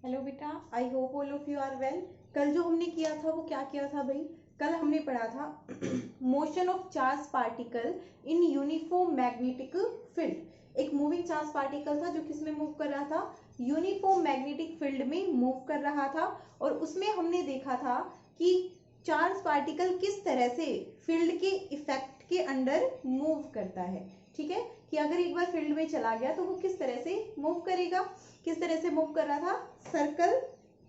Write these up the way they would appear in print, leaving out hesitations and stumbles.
Hello बेटा, I hope all of you are well. कल जो हमने किया था वो क्या किया था भाई? कल हमने पढ़ा था motion of charge particle in uniform magnetic field. एक मूविंग चार्ज पार्टिकल था जो किस में मूव कर रहा था? यूनिफॉर्म मैग्नेटिक फील्ड में मूव कर रहा था। और उसमें हमने देखा था कि चार्ज पार्टिकल किस तरह से फील्ड के इफेक्ट के अंडर मूव करता है। ठीक है, कि अगर एक बार फील्ड में चला गया तो वो किस तरह से मूव करेगा। किस तरह से मूव कर रहा था? सर्कल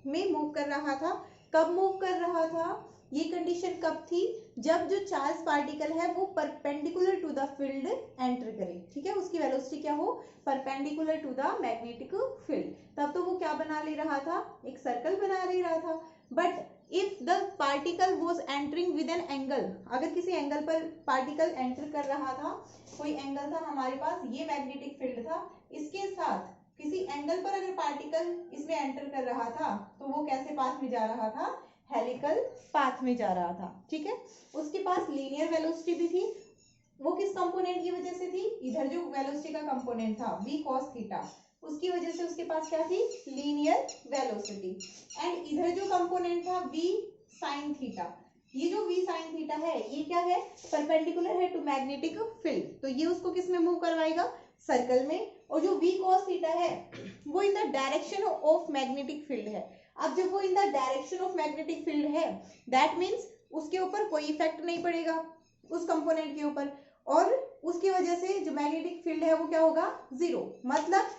में मूव कर रहा था। कब मूव कर रहा था? ये कंडीशन कब थी? जब जो चार्ज पार्टिकल है वो perpendicular to the field enter करे। ठीक है, उसकी वेलोसिटी क्या हो? Perpendicular to the magnetic field. तब तो वो क्या बना ले रहा था? एक सर्कल बना ले रहा था। But if the particle was entering with an angle, अगर किसी एंगल पर पार्टिकल एंटर कर रहा था, कोई एंगल था हमारे पास, ये मैग्नेटिक फील्ड था, इसके साथ किसी एंगल पर अगर पार्टिकल इसमें एंटर कर रहा था तो वो कैसे पाथ में जा रहा था? हेलिकल पाथ में जा रहा था। ठीक है, उसके पास लीनियर वेलोसिटी भी थी। वो किस कंपोनेंट की वजह से थी? इधर जो वेलोसिटी का कंपोनेंट था v cos थीटा, उसकी वजह से उसके पास क्या थी? Linear velocity. एंड इधर जो कंपोनेंट था v sin थीटा, ये जो v sin थीटा है ये क्या है? परपेंडिकुलर है टू मैग्नेटिक फील्ड, तो ये उसको किस में मूव करवाएगा? सर्कल में। और जो v cos थीटा है वो इन the direction of magnetic field है। अब जब वो इन the direction of magnetic field है, दैट मीन्स उसके ऊपर कोई इफेक्ट नहीं पड़ेगा उस कंपोनेंट के ऊपर, और उसकी वजह से जो मैग्नेटिक फील्ड है वो क्या होगा? जीरो। मतलब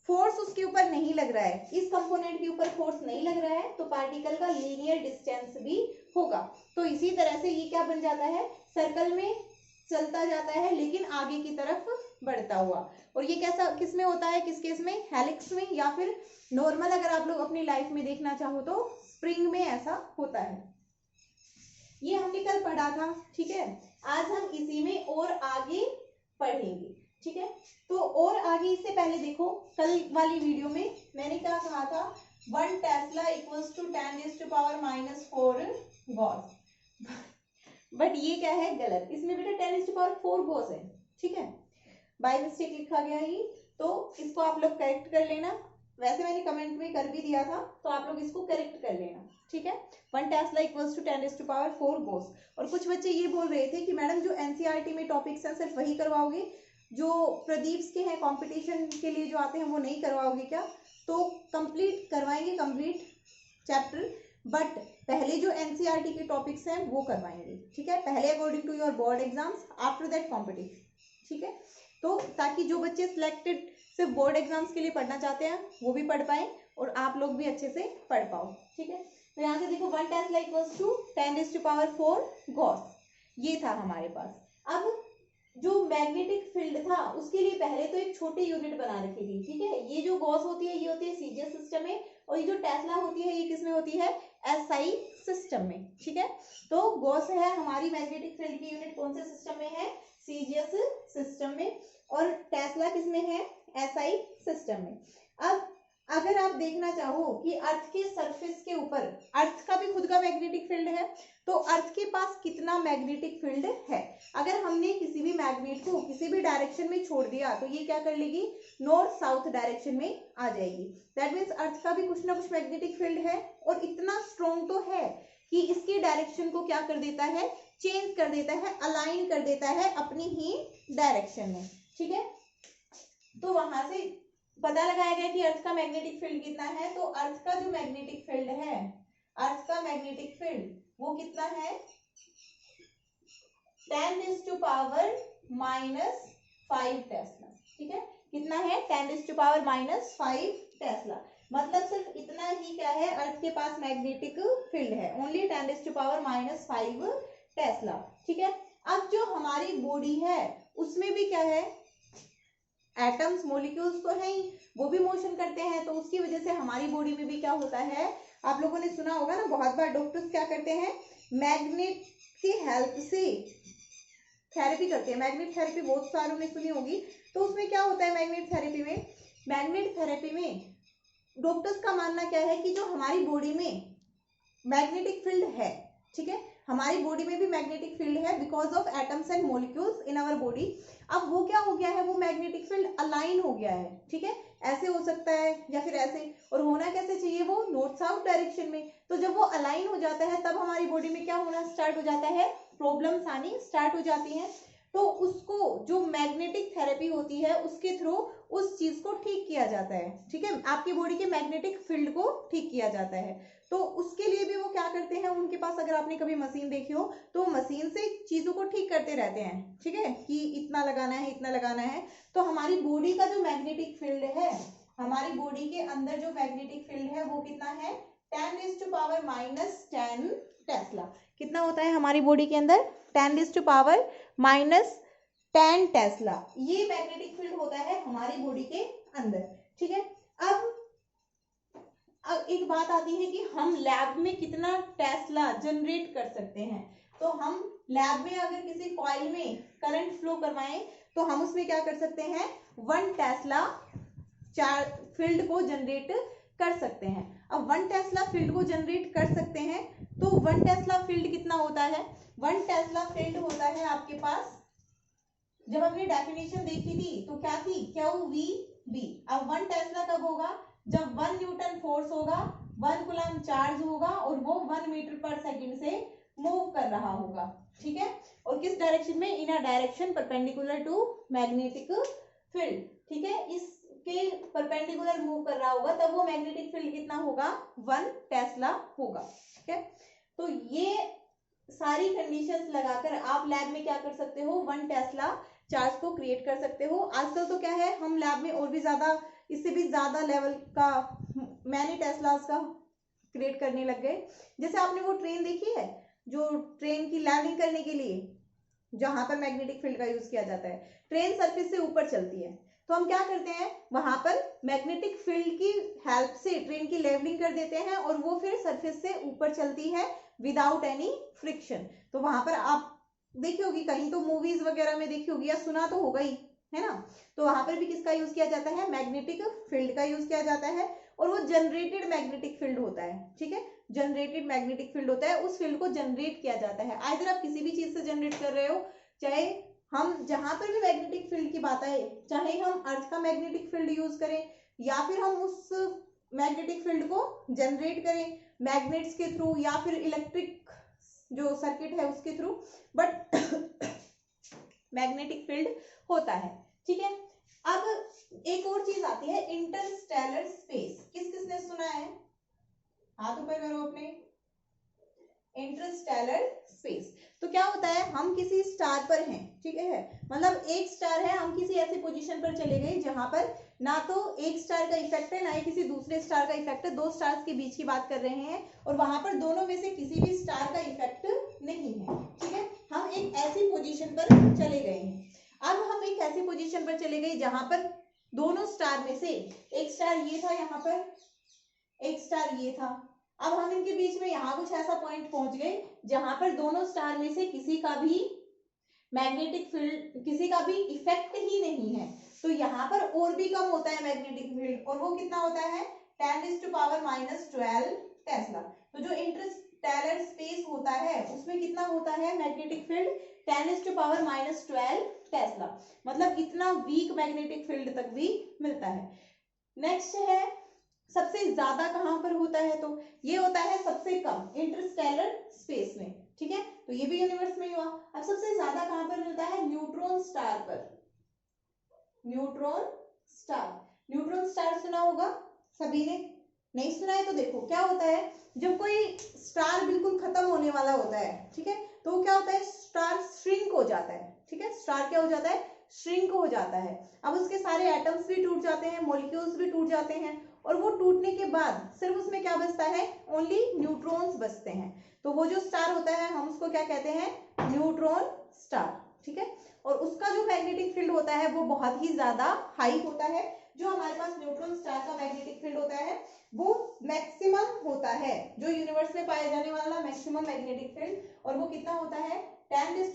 फोर्स उसके ऊपर नहीं लग रहा है, इस कंपोनेंट के ऊपर फोर्स नहीं लग रहा है, तो पार्टिकल का लीनियर डिस्टेंस भी होगा। तो इसी तरह से ये क्या बन जाता है? सर्कल में चलता जाता है लेकिन आगे की तरफ बढ़ता हुआ। और ये कैसा किस में होता है? किस केस में? हेलिक्स में, या फिर नॉर्मल अगर आप लोग अपनी लाइफ में देखना चाहो तो स्प्रिंग में ऐसा होता है। ये हमने कल पढ़ा था। ठीक है, आज हम इसी में और आगे पढ़ेंगे। ठीक है, तो और आगे इससे पहले देखो, कल वाली वीडियो में मैंने क्या कहा था? 1 tesla equals to 10⁻⁴ gauss. But ये क्या है? गलत। इसमें बेटा 10⁻⁴ गॉस है। ठीक है, बाय मिस्टेक लिखा गया ही, तो इसको आप लोग करेक्ट कर लेना। वैसे मैंने कमेंट में कर भी दिया था, तो आप लोग इसको करेक्ट कर लेना। ठीक है, 1 टेस्ला इक्वल्स टू 10⁻⁴ गॉस। और कुछ बच्चे ये बोल रहे थे कि मैडम जो एनसीईआरटी में टॉपिक्स हैं सिर्फ वही करवाओगे, जो प्रदीप्स के हैं कंपटीशन के लिए जो आते हैं वो नहीं करवाओगे क्या? तो कंप्लीट करवाएंगे, कंप्लीट चैप्टर, बट पहले जो एनसीईआरटी के टॉपिक्स हैं वो करवाएंगे। ठीक है, पहले according to your board exams, after that competition. ठीक है, तो ताकि जो बच्चे सिलेक्टेड सिर्फ बोर्ड एग्जाम्स के लिए पढ़ना चाहते हैं वो भी पढ़ पाए और आप लोग भी अच्छे से पढ़ पाओ। ठीक है, तो यहाँ से देखो 1 टेस्ला इक्वल्स टू 10⁻⁴ गॉस, ये था हमारे पास। अब जो मैग्नेटिक फील्ड था उसके लिए पहले तो एक छोटी यूनिट बना रखी थी। ठीक है, ये जो गॉस होती है ये होती है सीजीएस सिस्टम में, और ये जो टेस्ला होती है ये किसमें होती है? एसआई सिस्टम में। ठीक है, तो गॉस है हमारी मैग्नेटिक फील्ड की यूनिट कौन से सिस्टम में है? सीजीएस सिस्टम में। और टेस्ला किसमें है? एसआई सिस्टम में। अब अगर आप देखना चाहो कि अर्थ के सरफेस के ऊपर, अर्थ का भी खुद का मैग्नेटिक फील्ड है, तो अर्थ के पास कितना मैग्नेटिक फील्ड है? अगर हमने किसी भी मैग्नेट को किसी भी डायरेक्शन में छोड़ दिया तो ये क्या कर लेगी? नॉर्थ साउथ डायरेक्शन में आ जाएगी। दैट मीन्स अर्थ का भी कुछ ना कुछ मैग्नेटिक फील्ड है, और इतना स्ट्रॉन्ग तो है कि इसकी डायरेक्शन को क्या कर देता है? चेंज कर देता है, अलाइन कर देता है अपनी ही डायरेक्शन में। ठीक है, तो वहां से पता लगाया गया कि अर्थ का मैग्नेटिक फील्ड कितना है। तो अर्थ का जो मैग्नेटिक फील्ड है, अर्थ का मैग्नेटिक फील्ड वो कितना है? 10⁻⁵ टेस्ला। ठीक है, कितना है? 10⁻⁵ टेस्ला। मतलब सिर्फ इतना ही क्या है? अर्थ के पास मैग्नेटिक फील्ड है, ओनली 10⁻⁵ टेस्ला। ठीक है, अब जो हमारी बॉडी है उसमें भी क्या है? एटम्स, मॉलिक्यूल्स तो है ही, वो भी मोशन करते हैं, तो उसकी वजह से हमारी बॉडी में भी क्या होता है? आप लोगों ने सुना होगा ना, बहुत बार डॉक्टर्स क्या करते हैं? मैग्नेट की हेल्प से थेरेपी करते हैं। मैग्नेट थेरेपी बहुत सारों ने सुनी होगी। तो उसमें क्या होता है मैग्नेट थेरेपी में? मैग्नेट थेरेपी में डॉक्टर्स का मानना क्या है कि जो हमारी बॉडी में मैग्नेटिक फील्ड है, ठीक है, हमारी बॉडी में भी मैग्नेटिक फील्ड है because of atoms and molecules in our body. अब वो क्या हो गया है, वो मैग्नेटिक फील्ड अलाइन हो गया है, ठीक है, ऐसे हो सकता है या फिर ऐसे, और होना कैसे चाहिए, वो नॉर्थ साउथ डायरेक्शन में। तो जब वो अलाइन हो जाता है तब हमारी बॉडी में क्या होना स्टार्ट हो जाता है, प्रॉब्लम्स आनी स्टार्ट हो जाती हैं। तो उसको जो मैग्नेटिक थेरेपी होती है उसके थ्रू उस चीज को ठीक किया जाता है, ठीक है, आपकी बॉडी के मैग्नेटिक फील्ड को ठीक किया जाता है। तो उसके लिए भी वो क्या करते हैं, उनके पास अगर आपने कभी मशीन देखी हो तो मशीन से चीजों को ठीक करते रहते हैं, ठीक है, कि इतना लगाना है इतना लगाना है। तो हमारी बॉडी का जो मैग्नेटिक फील्ड है, हमारी बॉडी के अंदर जो मैग्नेटिक फील्ड है वो कितना है, 10⁻⁻10 टेस्ला। कितना होता है हमारी बॉडी के अंदर, 10⁻⁻10 टेस्ला, ये मैग्नेटिक फील्ड होता है हमारी बॉडी के अंदर, ठीक है। अब एक बात आती है कि हम लैब में कितना टेस्ला जनरेट कर सकते हैं। तो हम लैब में अगर किसी कॉइल में करंट फ्लो करवाएं तो हम उसमें क्या कर सकते हैं, 1 टेस्ला फील्ड को जनरेट कर सकते हैं। अब 1 टेस्ला फील्ड को जनरेट कर सकते हैं तो 1 टेस्ला फील्ड कितना होता है, 1 टेस्ला फील्ड होता है आपके पास, जब हमने डेफिनेशन देखी थी तो क्या थी, QVB। अब 1 टेस्ला कब होगा, जब 1 न्यूटन फोर्स होगा, 1 कूलम चार्ज होगा और वो 1 मीटर पर सेकंड से मूव कर रहा होगा, ठीक है, और किस डायरेक्शन में, in a direction perpendicular to magnetic field, ठीक है, इसके परपेंडिकुलर मूव कर रहा होगा, तब वो मैग्नेटिक फील्ड कितना होगा, 1 टेस्ला होगा, ठीक है। तो ये सारी कंडीशंस लगाकर आप लैब में क्या कर सकते हो, 1 टेस्ला चार्ज को क्रिएट कर सकते हो। आजकल तो क्या है, हम लैब में और भी ज्यादा, इससे भी ज्यादा लेवल का मैनी टेस्लास का क्रिएट करने लग गए। जैसे आपने वो ट्रेन देखी है जो ट्रेन की लैंडिंग करने के लिए जहां पर मैग्नेटिक फील्ड का यूज किया जाता है, ट्रेन सरफेस से ऊपर चलती है, तो हम क्या करते हैं, वहां पर मैग्नेटिक फील्ड की हेल्प से ट्रेन की लेवलिंग कर देते हैं और वो फिर सरफेस से ऊपर चलती है विदाउट एनी फ्रिक्शन। तो वहां पर आप देखी होगी, कहीं तो मूवीज वगैरह में देखी होगी या सुना तो होगा ही, है ना। तो वहां पर भी किसका यूज किया जाता है, मैग्नेटिक फील्ड का यूज किया जाता है, और वो जनरेटेड मैग्नेटिक फील्ड होता है, ठीक है, जनरेटेड मैग्नेटिक फील्ड होता है, उस फील्ड को जनरेट किया जाता है। आइदर आप किसी भी चीज से जनरेट कर रहे हो, चाहे हम जहां पर भी मैग्नेटिक फील्ड की बात आए, चाहे हम अर्थ का मैग्नेटिक फील्ड यूज करें या फिर हम उस मैग्नेटिक फील्ड को जनरेट करें मैग्नेट्स के थ्रू या फिर इलेक्ट्रिक जो सर्किट है उसके थ्रू, बट मैग्नेटिक फील्ड होता है, ठीक है। अब एक और चीज आती है, इंटरस्टेलर स्पेस। किस किसने सुना है, हाथ ऊपर करो अपने। इंटरस्टेलर स्पेस तो क्या होता है, हम किसी स्टार पर हैं, ठीक है, मतलब एक स्टार है, हम किसी ऐसी पोजीशन पर चले गए जहां पर ना तो एक स्टार का इफेक्ट है ना ही किसी दूसरे स्टार का इफेक्ट है, 2 स्टार्स के बीच की बात कर रहे हैं, और वहां पर दोनों में से किसी भी स्टार का इफेक्ट नहीं है, ठीक है, हम एक ऐसी पोजीशन पर चले गए हैं। अब हम एक ऐसी पोजीशन पर चले गए जहां पर दोनों स्टार में से एक स्टार ये था, यहाँ पर एक स्टार ये था, अब हम इनके बीच में यहाँ कुछ ऐसा पॉइंट पहुंच गए जहां पर दोनों स्टार में से किसी का भी मैग्नेटिक फील्ड, किसी का भी इफेक्ट ही नहीं है, तो यहाँ पर और भी कम होता है मैग्नेटिक फील्ड, और वो कितना होता है, 10⁻⁻12 टेस्ला। तो जो इंटरस्टेलर स्पेस होता है उसमें कितना होता है मैग्नेटिक फील्ड, 10⁻⁻12 टेस्ला, मतलब इतना वीक मैग्नेटिक फील्ड तक भी मिलता है। नेक्स्ट है, सबसे ज्यादा कहां पर होता है, तो ये होता है सबसे कम इंटरस्टेलर स्पेस में, ठीक है, तो ये भी यूनिवर्स में ही हुआ। अब सबसे ज्यादा कहां पर मिलता है, न्यूट्रॉन स्टार पर। न्यूट्रॉन स्टार, न्यूट्रॉन स्टार सुना होगा सभी ने, नहीं सुना है तो देखो क्या होता है, जब कोई स्टार बिल्कुल खत्म होने वाला होता है, ठीक है, तो क्या होता है, स्टार श्रिंक हो जाता है, ठीक है, स्टार क्या हो जाता है, श्रिंक हो जाता है। अब उसके सारे एटम्स भी टूट जाते हैं, मॉलिक्यूल्स भी टूट जाते हैं, और वो टूटने के बाद सिर्फ उसमें क्या बचता है, ओनली न्यूट्रॉन्स बचते हैं। तो वो जो स्टार होता है हम उसको क्या कहते हैं, न्यूट्रॉन स्टार, ठीक है, और उसका जो मैग्नेटिक फील्ड होता है वो बहुत ही ज्यादा हाई होता है। जो हमारे पास न्यूट्रॉन स्टार का मैग्नेटिक फील्ड होता है वो मैक्सिमम होता है, जो यूनिवर्स में पाया जाने वाला मैक्सिमम मैग्नेटिक फील्ड, और वो कितना होता है, 10⁸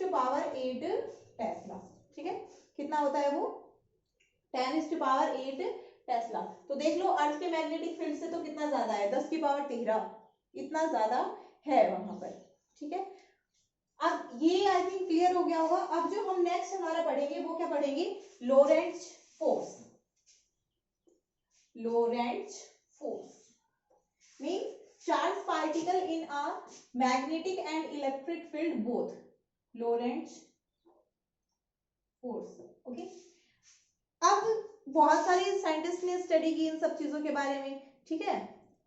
टेस्ला, ठीक है, कितना होता है वो, 10⁸ टेस्ला। तो देख लो अर्थ के मैग्नेटिक फील्ड से तो कितना ज्यादा है, 10⁻13 इतना ज्यादा है वहां पर, ठीक है। अब ये आई थिंक क्लियर हो गया होगा। अब जो हम नेक्स्ट हमारा पढ़ेंगे वो क्या पढ़ेंगे, Lorentz force. Lorentz force means charge particle in a magnetic and electric field both, Lorentz force. Okay, अब बहुत सारे साइंटिस्ट ने स्टडी की इन सब चीजों के बारे में, ठीक है,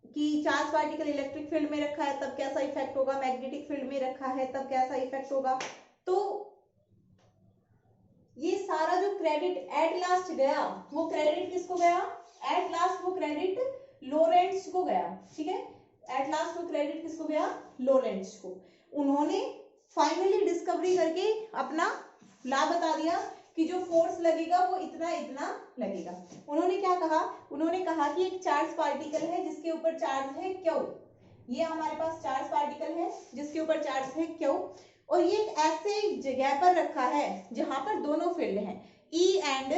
कि चार्ज पार्टिकल इलेक्ट्रिक फील्ड में रखा है तब कैसा इफेक्ट होगा, मैग्नेटिक फील्ड में रखा है तब कैसा इफेक्ट होगा। तो ये सारा जो क्रेडिट एट लास्ट गया, वो क्रेडिट किसको गया, एट लास्ट वो क्रेडिट लोरेंट्ज को गया, ठीक है, एट लास्ट वो क्रेडिट किसको गया, लोरेंट्ज को। उन्होंने फाइनली डिस्कवरी करके अपना ला बता दिया कि जो फोर्स लगेगा वो इतना इतना लगेगा। उन्होंने क्या कहा, उन्होंने कहा कि एक चार्ज पार्टिकल है जिसके ऊपर चार्ज है क्यू, ये हमारे पास चार्ज पार्टिकल है जिसके ऊपर चार्ज है क्यू, और ये एक ऐसे जगह पर रखा है जहां पर दोनों फील्ड हैं, E एंड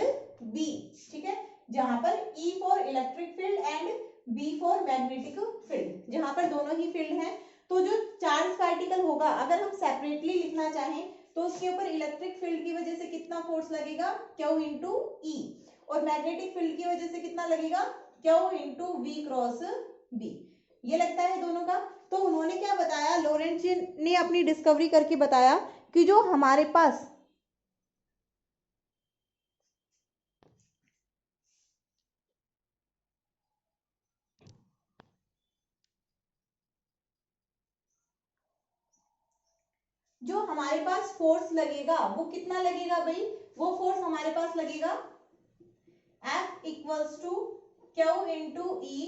B, ठीक है, जहां पर E for electric field and B for magnetic field, जहां पर दोनों ही फील्ड हैं। तो जो चार्ज पार्टिकल होगा अगर हम सेपरेटली लिखना चाहें तो उसके ऊपर इलेक्ट्रिक फील्ड की वजह से कितना फोर्स लगेगा, Q इंटू E, और मैग्नेटिक फील्ड की वजह से कितना लगेगा, Q into V cross B, ये लगता है दोनों का। तो उन्होंने क्या बताया, लोरेंट्ज ने अपनी डिस्कवरी करके बताया कि जो हमारे पास फोर्स लगेगा वो कितना लगेगा भाई, वो फोर्स हमारे पास लगेगा F equals to Q into E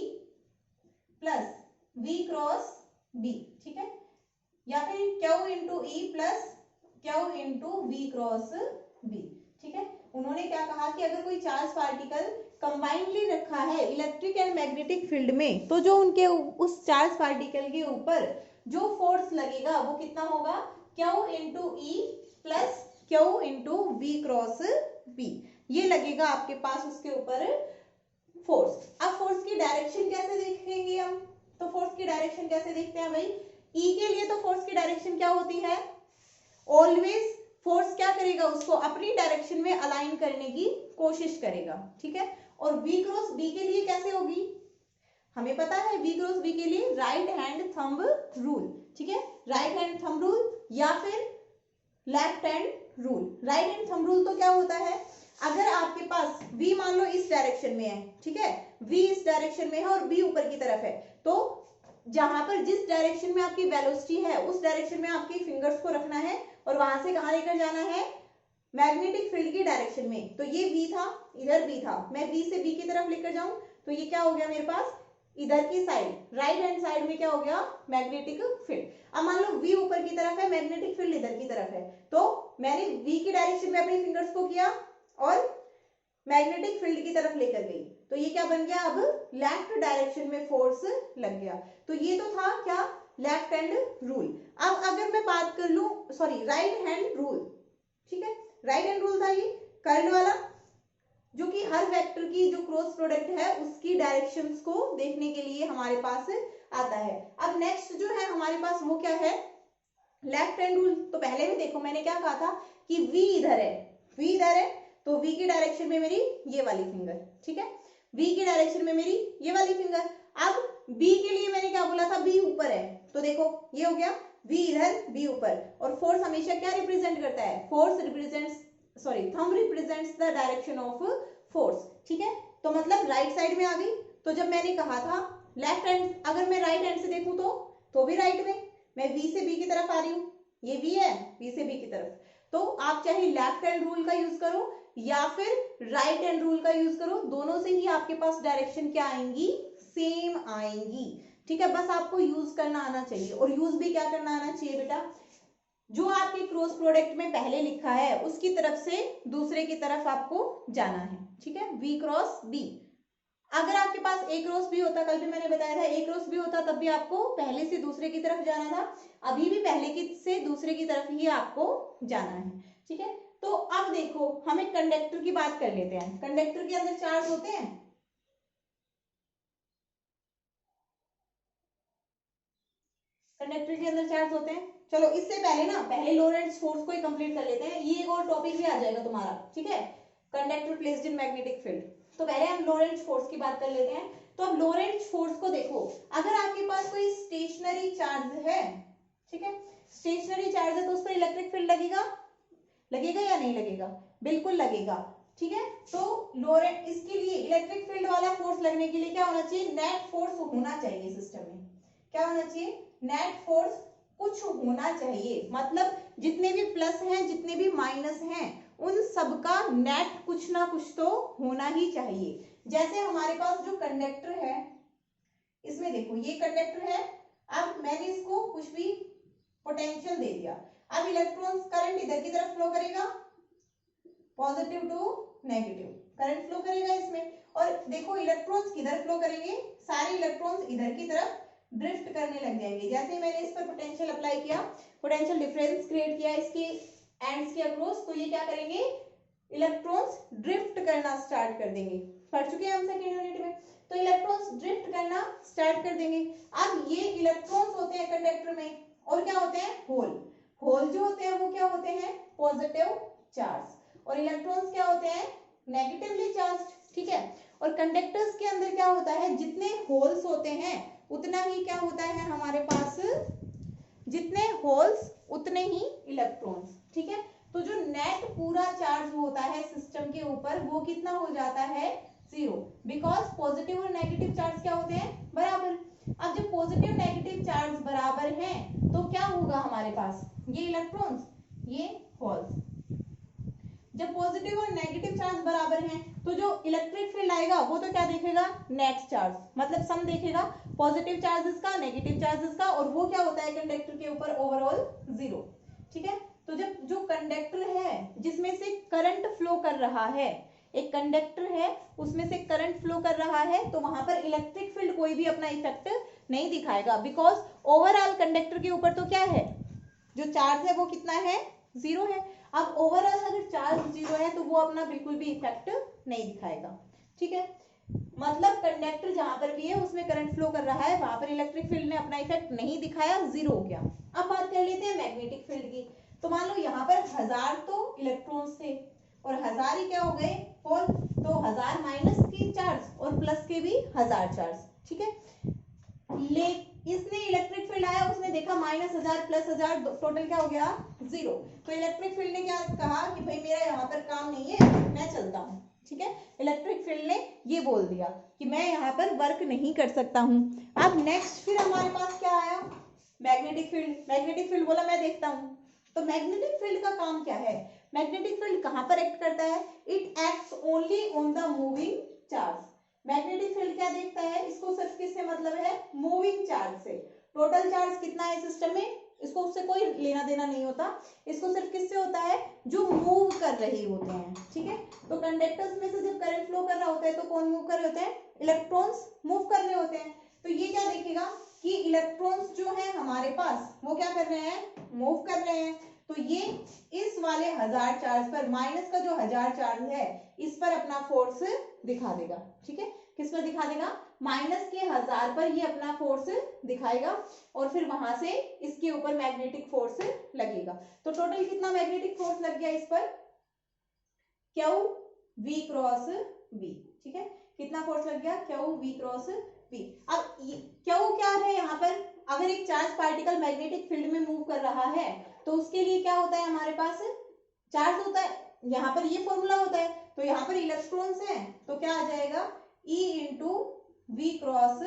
plus V cross B, ठीक है, या फिर Q into E plus Q into V cross B, ठीक है। उन्होंने क्या कहा कि अगर कोई चार्ज पार्टिकल कंबाइनली रखा है इलेक्ट्रिक एंड मैग्नेटिक फील्ड में, तो जो उनके उस चार्ज पार्टिकल के ऊपर जो फोर्स लगेगा वो कितना होगा, Q into E plus Q into V cross B, ये लगेगा आपके पास उसके ऊपर फोर्स। अब फोर्स की डायरेक्शन कैसे देखेंगे हम, तो फोर्स की डायरेक्शन कैसे देखते हैं भाई, E के लिए तो फोर्स की डायरेक्शन क्या होती है, ऑलवेज फोर्स क्या करेगा, उसको अपनी डायरेक्शन में अलाइन करने की कोशिश करेगा, ठीक है। और V क्रॉस B के लिए कैसे होगी, हमें पता है V क्रॉस B के लिए राइट हैंड थंब रूल, ठीक है, राइट हैंड थंब रूल या फिर left hand rule. Right hand thumb rule तो क्या होता है, अगर आपके पास V मान लो इस डायरेक्शन में है, ठीक है, V इस डायरेक्शन में है और B ऊपर की तरफ है, तो जहां पर जिस डायरेक्शन में आपकी वेलोसिटी है उस डायरेक्शन में आपकी फिंगर्स को रखना है और वहां से कहां लेकर जाना है, मैग्नेटिक फील्ड की डायरेक्शन में। तो ये V था, इधर B था, मैं V से B की तरफ लेकर जाऊं तो ये क्या हो गया मेरे पास, इधर की साइड राइट हैंड साइड में क्या हो गया, मैग्नेटिक फील्ड। अब मान लो V ऊपर की तरफ है, मैग्नेटिक फील्ड इधर की तरफ है, तो मैंने V की डायरेक्शन में अपनी फिंगर्स को किया और मैग्नेटिक फील्ड की तरफ लेकर गई, तो ये क्या बन गया, अब लेफ्ट डायरेक्शन में फोर्स लग गया। तो ये तो था क्या, लेफ्ट हैंड रूल। अब अगर मैं बात कर लूं, सॉरी राइट हैंड रूल, ठीक है, राइट हैंड रूल था ये कर्ल वाला, जो कि हर वेक्टर की जो क्रॉस प्रोडक्ट है उसकी डायरेक्शंस को देखने के लिए हमारे पास आता है। अब नेक्स्ट जो है हमारे पास वो क्या है, लेफ्ट हैंड रूल। तो पहले भी देखो मैंने क्या कहा था कि V इधर है, V इधर है, तो V की डायरेक्शन में मेरी ये वाली फिंगर, ठीक है, V की डायरेक्शन में मेरी ये वाली फिंगर। अब B के लिए मैंने क्या बोला था, B ऊपर है, तो देखो ये हो गया V इधर B ऊपर, और फोर्स हमेशा क्या रिप्रेजेंट करता है, force represents, sorry thumb represents the direction of force, ठीक है। तो मतलब राइट साइड में आ गई। तो जब मैंने कहा था लेफ्ट हैंड, अगर मैं राइट हैंड से देखूं तो भी राइट में, मैं V से B की तरफ आ रही हूँ, ये V है, V से B की तरफ, तो आप चाहे लेफ्ट हैंड रूल का यूज करो या फिर राइट हैंड रूल का यूज करो, दोनों से ही आपके पास डायरेक्शन क्या आएंगी, सेम आएंगी, ठीक है। बस आपको यूज करना आना चाहिए, और यूज भी क्या करना आना चाहिए बेटा, जो आपके क्रॉस प्रोडक्ट में पहले लिखा है उसकी तरफ से दूसरे की तरफ आपको जाना है, ठीक है, V क्रॉस B। अगर आपके पास A क्रॉस B होता, कल भी मैंने बताया था A क्रॉस B होता, तब भी आपको पहले से दूसरे की तरफ जाना था, अभी भी पहले की से दूसरे की तरफ ही आपको जाना है, ठीक है। तो अब देखो हम एक कंडक्टर की बात कर लेते हैं, कंडक्टर के अंदर चार्ज होते हैं, कंडक्टर के अंदर चार्ज होते हैं। चलो इससे पहले ना, पहले लोरेंट्ज फोर्स को ही कंप्लीट कर लेते हैं, ये एक और टॉपिक भी आ जाएगा तुम्हारा, ठीक है, conductor placed in magnetic field. तो पहले हम लोरेंट्ज फोर्स की बात कर लेते हैं। तो अब लोरेंट्ज फोर्स को देखो, अगर आपके पास कोई स्टेशनरी चार्ज है, ठीक है, स्टेशनरी चार्ज है, तो उस पर इलेक्ट्रिक फील्ड लगेगा, लगेगा या नहीं लगेगा? बिल्कुल लगेगा, ठीक है। तो लोरेंट, इसके लिए इलेक्ट्रिक फील्ड वाला फोर्स लगने के लिए क्या होना चाहिए? नेट फोर्स होना चाहिए सिस्टम में। क्या होना चाहिए? नेट फोर्स कुछ होना चाहिए, मतलब जितने भी प्लस हैं, जितने भी माइनस हैं, उन सबका नेट कुछ ना कुछ तो होना ही चाहिए। जैसे हमारे पास जो कंडक्टर है, इसमें देखो ये कंडक्टर है, अब मैंने इसको कुछ भी पोटेंशियल दे दिया, अब इलेक्ट्रॉन्स करंट इधर की तरफ फ्लो करेगा, positive to negative current flow करेगा इसमें, और देखो इलेक्ट्रॉन्स किधर फ्लो करेंगे? सारे इलेक्ट्रॉन्स इधर की तरफ ड्रिफ्ट करने लग जाएंगे। जैसे मैंने इस पर पोटेंशियल अप्लाई किया, पोटेंशियल डिफरेंस क्रिएट किया इसके एंड्स के अक्रॉस, तो ये क्या करेंगे? इलेक्ट्रॉन्स ड्रिफ्ट करना स्टार्ट कर देंगे। पढ़ चुके हैं हम सेकेंड यूनिट में। तो इलेक्ट्रॉन्स ड्रिफ्ट करना स्टार्ट कर देंगे। अब ये इलेक्ट्रॉन्स होते हैं कंडक्टर में, और क्या होते हैं? होल। होल जो होते हैं वो क्या होते हैं? पॉजिटिव चार्ज, और इलेक्ट्रॉन्स क्या होते हैं? नेगेटिवली चार्ज, ठीक है। और कंडक्टर्स के अंदर क्या होता है? जितने होल्स होते हैं उतना ही क्या होता है हमारे पास? जितने होल्स उतने ही इलेक्ट्रॉन्स, ठीक है। तो जो नेट पूरा चार्ज होता है सिस्टम के ऊपर, वो कितना हो जाता है? 0, बिकॉज पॉजिटिव और नेगेटिव चार्ज क्या होते हैं? बराबर। अब जब पॉजिटिव नेगेटिव चार्ज बराबर हैं, तो क्या होगा हमारे पास? ये इलेक्ट्रॉन्स, ये होल्स। जब पॉजिटिव और नेगेटिव चार्ज बराबर हैं, तो जो इलेक्ट्रिक फील्ड आएगा वो तो क्या देखेगा? नेट चार्ज, मतलब सम देखेगा, पॉजिटिव चार्जेस का, नेगेटिव चार्जेस का, और वो क्या होता है कंडक्टर के ऊपर? ओवरऑल 0, ठीक है। तो जब जो कंडक्टर है जिसमें से करंट फ्लो कर रहा है, एक कंडक्टर है उसमें से करंट फ्लो कर रहा है, तो वहां पर इलेक्ट्रिक फील्ड कोई भी अपना इफेक्ट नहीं दिखाएगा, बिकॉज ओवरऑल कंडक्टर के ऊपर तो क्या है? जो चार्ज है वो कितना है? 0 है। अब ओवरऑल अगर चार्ज 0 है तो वो अपना बिल्कुल भी इफेक्ट नहीं दिखाएगा, ठीक है। मतलब कंडक्टर जहां पर भी है उसमें करंट फ्लो कर रहा है, वहां पर इलेक्ट्रिक फील्ड ने अपना इफेक्ट नहीं दिखाया, 0 हो गया। अब बात कर लेते हैं मैग्नेटिक फील्ड की। तो मान लो यहाँ पर 1000 तो इलेक्ट्रॉन्स थे, और 1000 ही क्या हो गए? होल। तो 1000 माइनस की चार्ज और प्लस के भी 1000 चार्ज, ठीक है। ले इसने इलेक्ट्रिक फील्ड आया, उसने देखा -1000 प्लस 1000 टोटल क्या हो गया? 0। तो इलेक्ट्रिक फील्ड ने क्या कहा कि भाई मेरा यहाँ पर काम नहीं है, मैं चलता हूँ, ठीक है। इलेक्ट्रिक फील्ड ने ये बोल दिया कि मैं यहाँ पर वर्क नहीं कर सकता हूँ। अब नेक्स्ट फिर हमारे पास क्या आया? Magnetic field. मैग्नेटिक फील्ड बोला मैं देखता हूँ। तो मैग्नेटिक फील्ड का काम क्या है? मैग्नेटिक फील्ड कहाँ पर एक्ट करता है? It acts only on the moving charge. Magnetic field क्या देखता है? इसको सिर्फ किससे मतलब है? मूविंग चार्ज से। टोटल चार्ज कितना है सिस्टम में, इसको उससे कोई लेना देना नहीं होता, इसको सिर्फ किससे होता है? जो मूव कर रहे होते हैं, ठीक है। तो कंडक्टर्स में से जब करंट फ्लो कर रहा होता है तो कौन मूव कर रहे होते हैं? इलेक्ट्रॉन्स मूव कर रहे होते हैं। तो ये क्या देखेगा कि इलेक्ट्रॉन्स जो है हमारे पास वो क्या कर रहे हैं? मूव कर रहे हैं। तो ये इस वाले 1000 चार्ज पर, माइनस का जो 1000 चार्ज है इस पर अपना फोर्स दिखा देगा, ठीक है। किस पर दिखा देगा? माइनस के 1000 पर ये अपना फोर्स दिखाएगा, और फिर वहां से इसके ऊपर मैग्नेटिक फोर्स लगेगा। तो टोटल कितना मैग्नेटिक फोर्स लग गया इस पर? क्यू वी क्रॉस बी, ठीक है। कितना फोर्स लग गया? Q V cross B. अब क्यू क्या है यहाँ पर? अगर एक चार्ज पार्टिकल मैग्नेटिक फील्ड में मूव कर रहा है तो उसके लिए क्या होता है हमारे पास? चार्ज होता है। यहाँ पर ये फॉर्मूला होता है, तो यहाँ पर इलेक्ट्रॉन्स हैं तो क्या आ जाएगा? E into V cross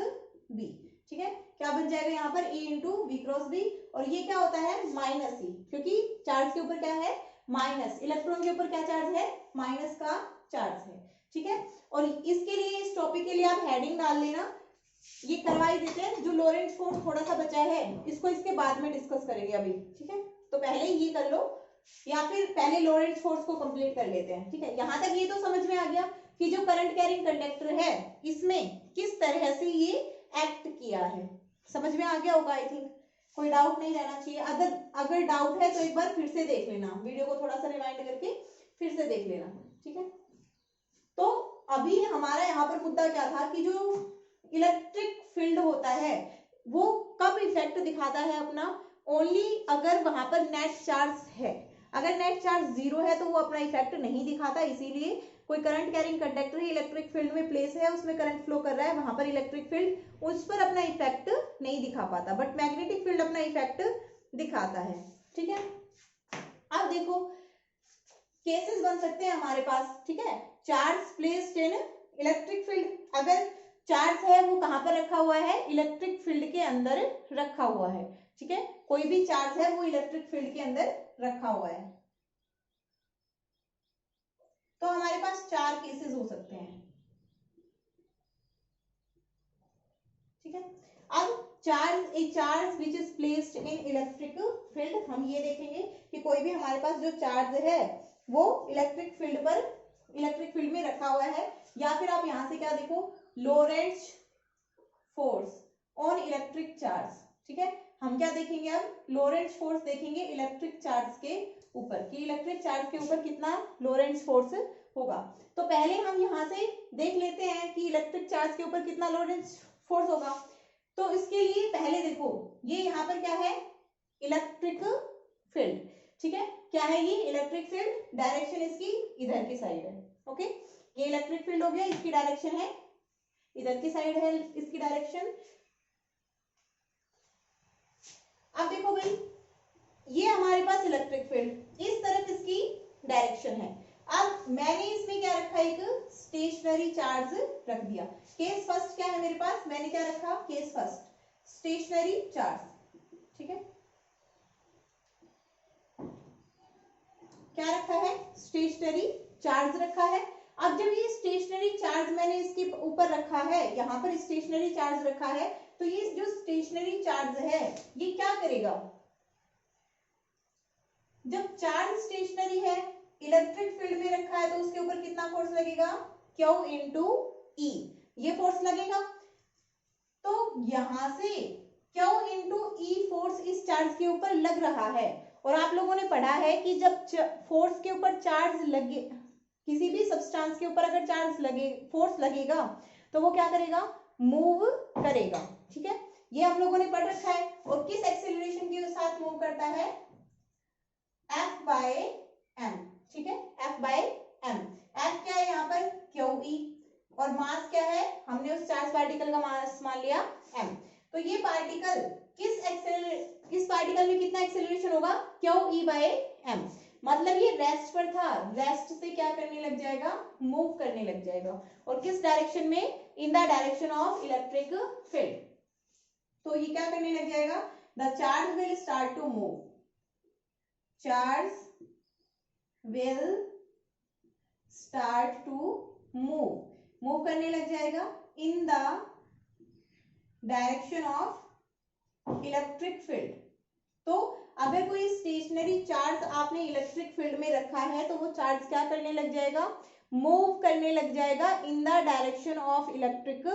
B, ठीक है। क्या बन जाएगा यहाँ पर? E into V cross B, और ये क्या होता है? माइनस ई, क्योंकि चार्ज के ऊपर क्या है? माइनस। इलेक्ट्रॉन के ऊपर क्या चार्ज है? माइनस का चार्ज है, ठीक है। और इसके लिए, इस टॉपिक के लिए आप हेडिंग डाल लेना, ये करवा ही देते हैं। जो लोरेंट्ज फोर्स थोड़ा सा बचा है इसको इसके बाद में डिस्कस करेंगे अभी, ठीक है। तो पहले ये कर लो, या फिर पहले लोरेंट्ज फोर्स को कंप्लीट कर लेते हैं, ठीक है। यहां तक ये तो समझ में आ गया कि जो करंट कैरिंग कंडक्टर है इसमें किस तरह से ये एक्ट किया है, समझ में आ गया होगा आई थिंक। कोई डाउट नहीं रहना चाहिए। अगर डाउट है तो एक बार फिर से देख लेना, वीडियो को थोड़ा सा रिवाइंड करके फिर से देख लेना, ठीक है। तो अभी हमारा यहाँ पर मुद्दा क्या था कि जो इलेक्ट्रिक फील्ड होता है, वो कब इफेक्ट दिखाता है अपना, ओनली अगर वहां पर नेट चार्ज है। अगर नेट चार्ज 0 है तो वो अपना इफेक्ट नहीं दिखाता, इसीलिए कोई करंट कैरिंग कंडक्टर ही इलेक्ट्रिक फील्ड में प्लेस है, उसमें करंट फ्लो कर रहा है, वहां पर इलेक्ट्रिक फील्ड उस पर अपना इफेक्ट नहीं दिखा पाता, बट मैग्नेटिक फील्ड अपना इफेक्ट दिखाता है। ठीक है, अब देखो केसेस बन सकते हैं हमारे पास। ठीक है, charge placed in electric field, अगर चार्ज है वो कहां पर रखा हुआ है, इलेक्ट्रिक फील्ड के अंदर रखा हुआ है। ठीक है, कोई भी चार्ज है वो इलेक्ट्रिक फील्ड के अंदर रखा हुआ है, तो हमारे पास 4 केसेस हो सकते हैं। ठीक है, अब charge which is placed in electric field, हम ये देखेंगे कि कोई भी हमारे पास जो चार्ज है वो इलेक्ट्रिक फील्ड में रखा हुआ है, या फिर आप यहां से क्या देखो, लोरेंट्ज फोर्स ऑन इलेक्ट्रिक चार्ज। ठीक है, हम क्या देखेंगे, अब लोरेंट्ज फोर्स देखेंगे इलेक्ट्रिक चार्ज के ऊपर, कि इलेक्ट्रिक चार्ज के ऊपर कितना लोरेंट्ज फोर्स होगा। तो पहले हम यहां से देख लेते हैं कि इलेक्ट्रिक चार्ज के ऊपर कितना लोरेंट्ज फोर्स होगा। तो इसके लिए पहले देखो, ये यहाँ पर क्या है, इलेक्ट्रिक फील्ड। ठीक है, क्या है ये इलेक्ट्रिक फील्ड, डायरेक्शन इसकी इधर की साइड है। ओके, ये इलेक्ट्रिक फील्ड हो गया, इसकी डायरेक्शन है इधर की साइड है, इसकी डायरेक्शन। अब देखो भाई, ये हमारे पास इलेक्ट्रिक फील्ड, इस तरफ इसकी डायरेक्शन है। अब मैंने इसमें क्या रखा, एक स्टेशनरी चार्ज रख दिया। केस फर्स्ट क्या है मेरे पास, मैंने क्या रखा, केस फर्स्ट स्टेशनरी चार्ज। ठीक है, क्या रखा है, स्टेशनरी चार्ज रखा है। अब जब ये स्टेशनरी चार्ज मैंने इसके ऊपर रखा है, यहां पर स्टेशनरी चार्ज रखा है, तो ये जो स्टेशनरी चार्ज है ये क्या करेगा, जब चार्ज स्टेशनरी है, इलेक्ट्रिक फील्ड में रखा है, तो उसके ऊपर कितना फोर्स लगेगा, Q इंटू ई, ये फोर्स लगेगा। तो यहां से Q इंटू ई फोर्स इस चार्ज के ऊपर लग रहा है, और आप लोगों ने पढ़ा है कि जब फोर्स के ऊपर चार्ज लगे, किसी भी सब्सटेंस के ऊपर अगर फोर्स लगेगा तो वो क्या करेगा, मूव करेगा। ठीक है, ये हम लोगों ने पढ़ रखा है। और किस एक्सेलरेशन के साथ मूव करता है, F बाय m। ठीक है, F बाय m, F क्या है यहाँ पर, QE, और मास क्या है, हमने उस चार्ज पार्टिकल का मास मान लिया m। तो ये पार्टिकल किस पार्टिकल में कितना एक्सेलरेशन होगा, QE बाय m, मतलब ये रेस्ट पर था, रेस्ट से क्या करने लग जाएगा, मूव करने लग जाएगा। और किस डायरेक्शन में, in the direction of electric field. तो ये क्या करने लग जाएगा, the charge will start to move, charge will start to move करने लग जाएगा in the direction of electric field. तो अगर कोई स्टेशनरी चार्ज आपने इलेक्ट्रिक फील्ड में रखा है, तो वो चार्ज क्या करने लग जाएगा, मूव करने लग जाएगा in the direction of electric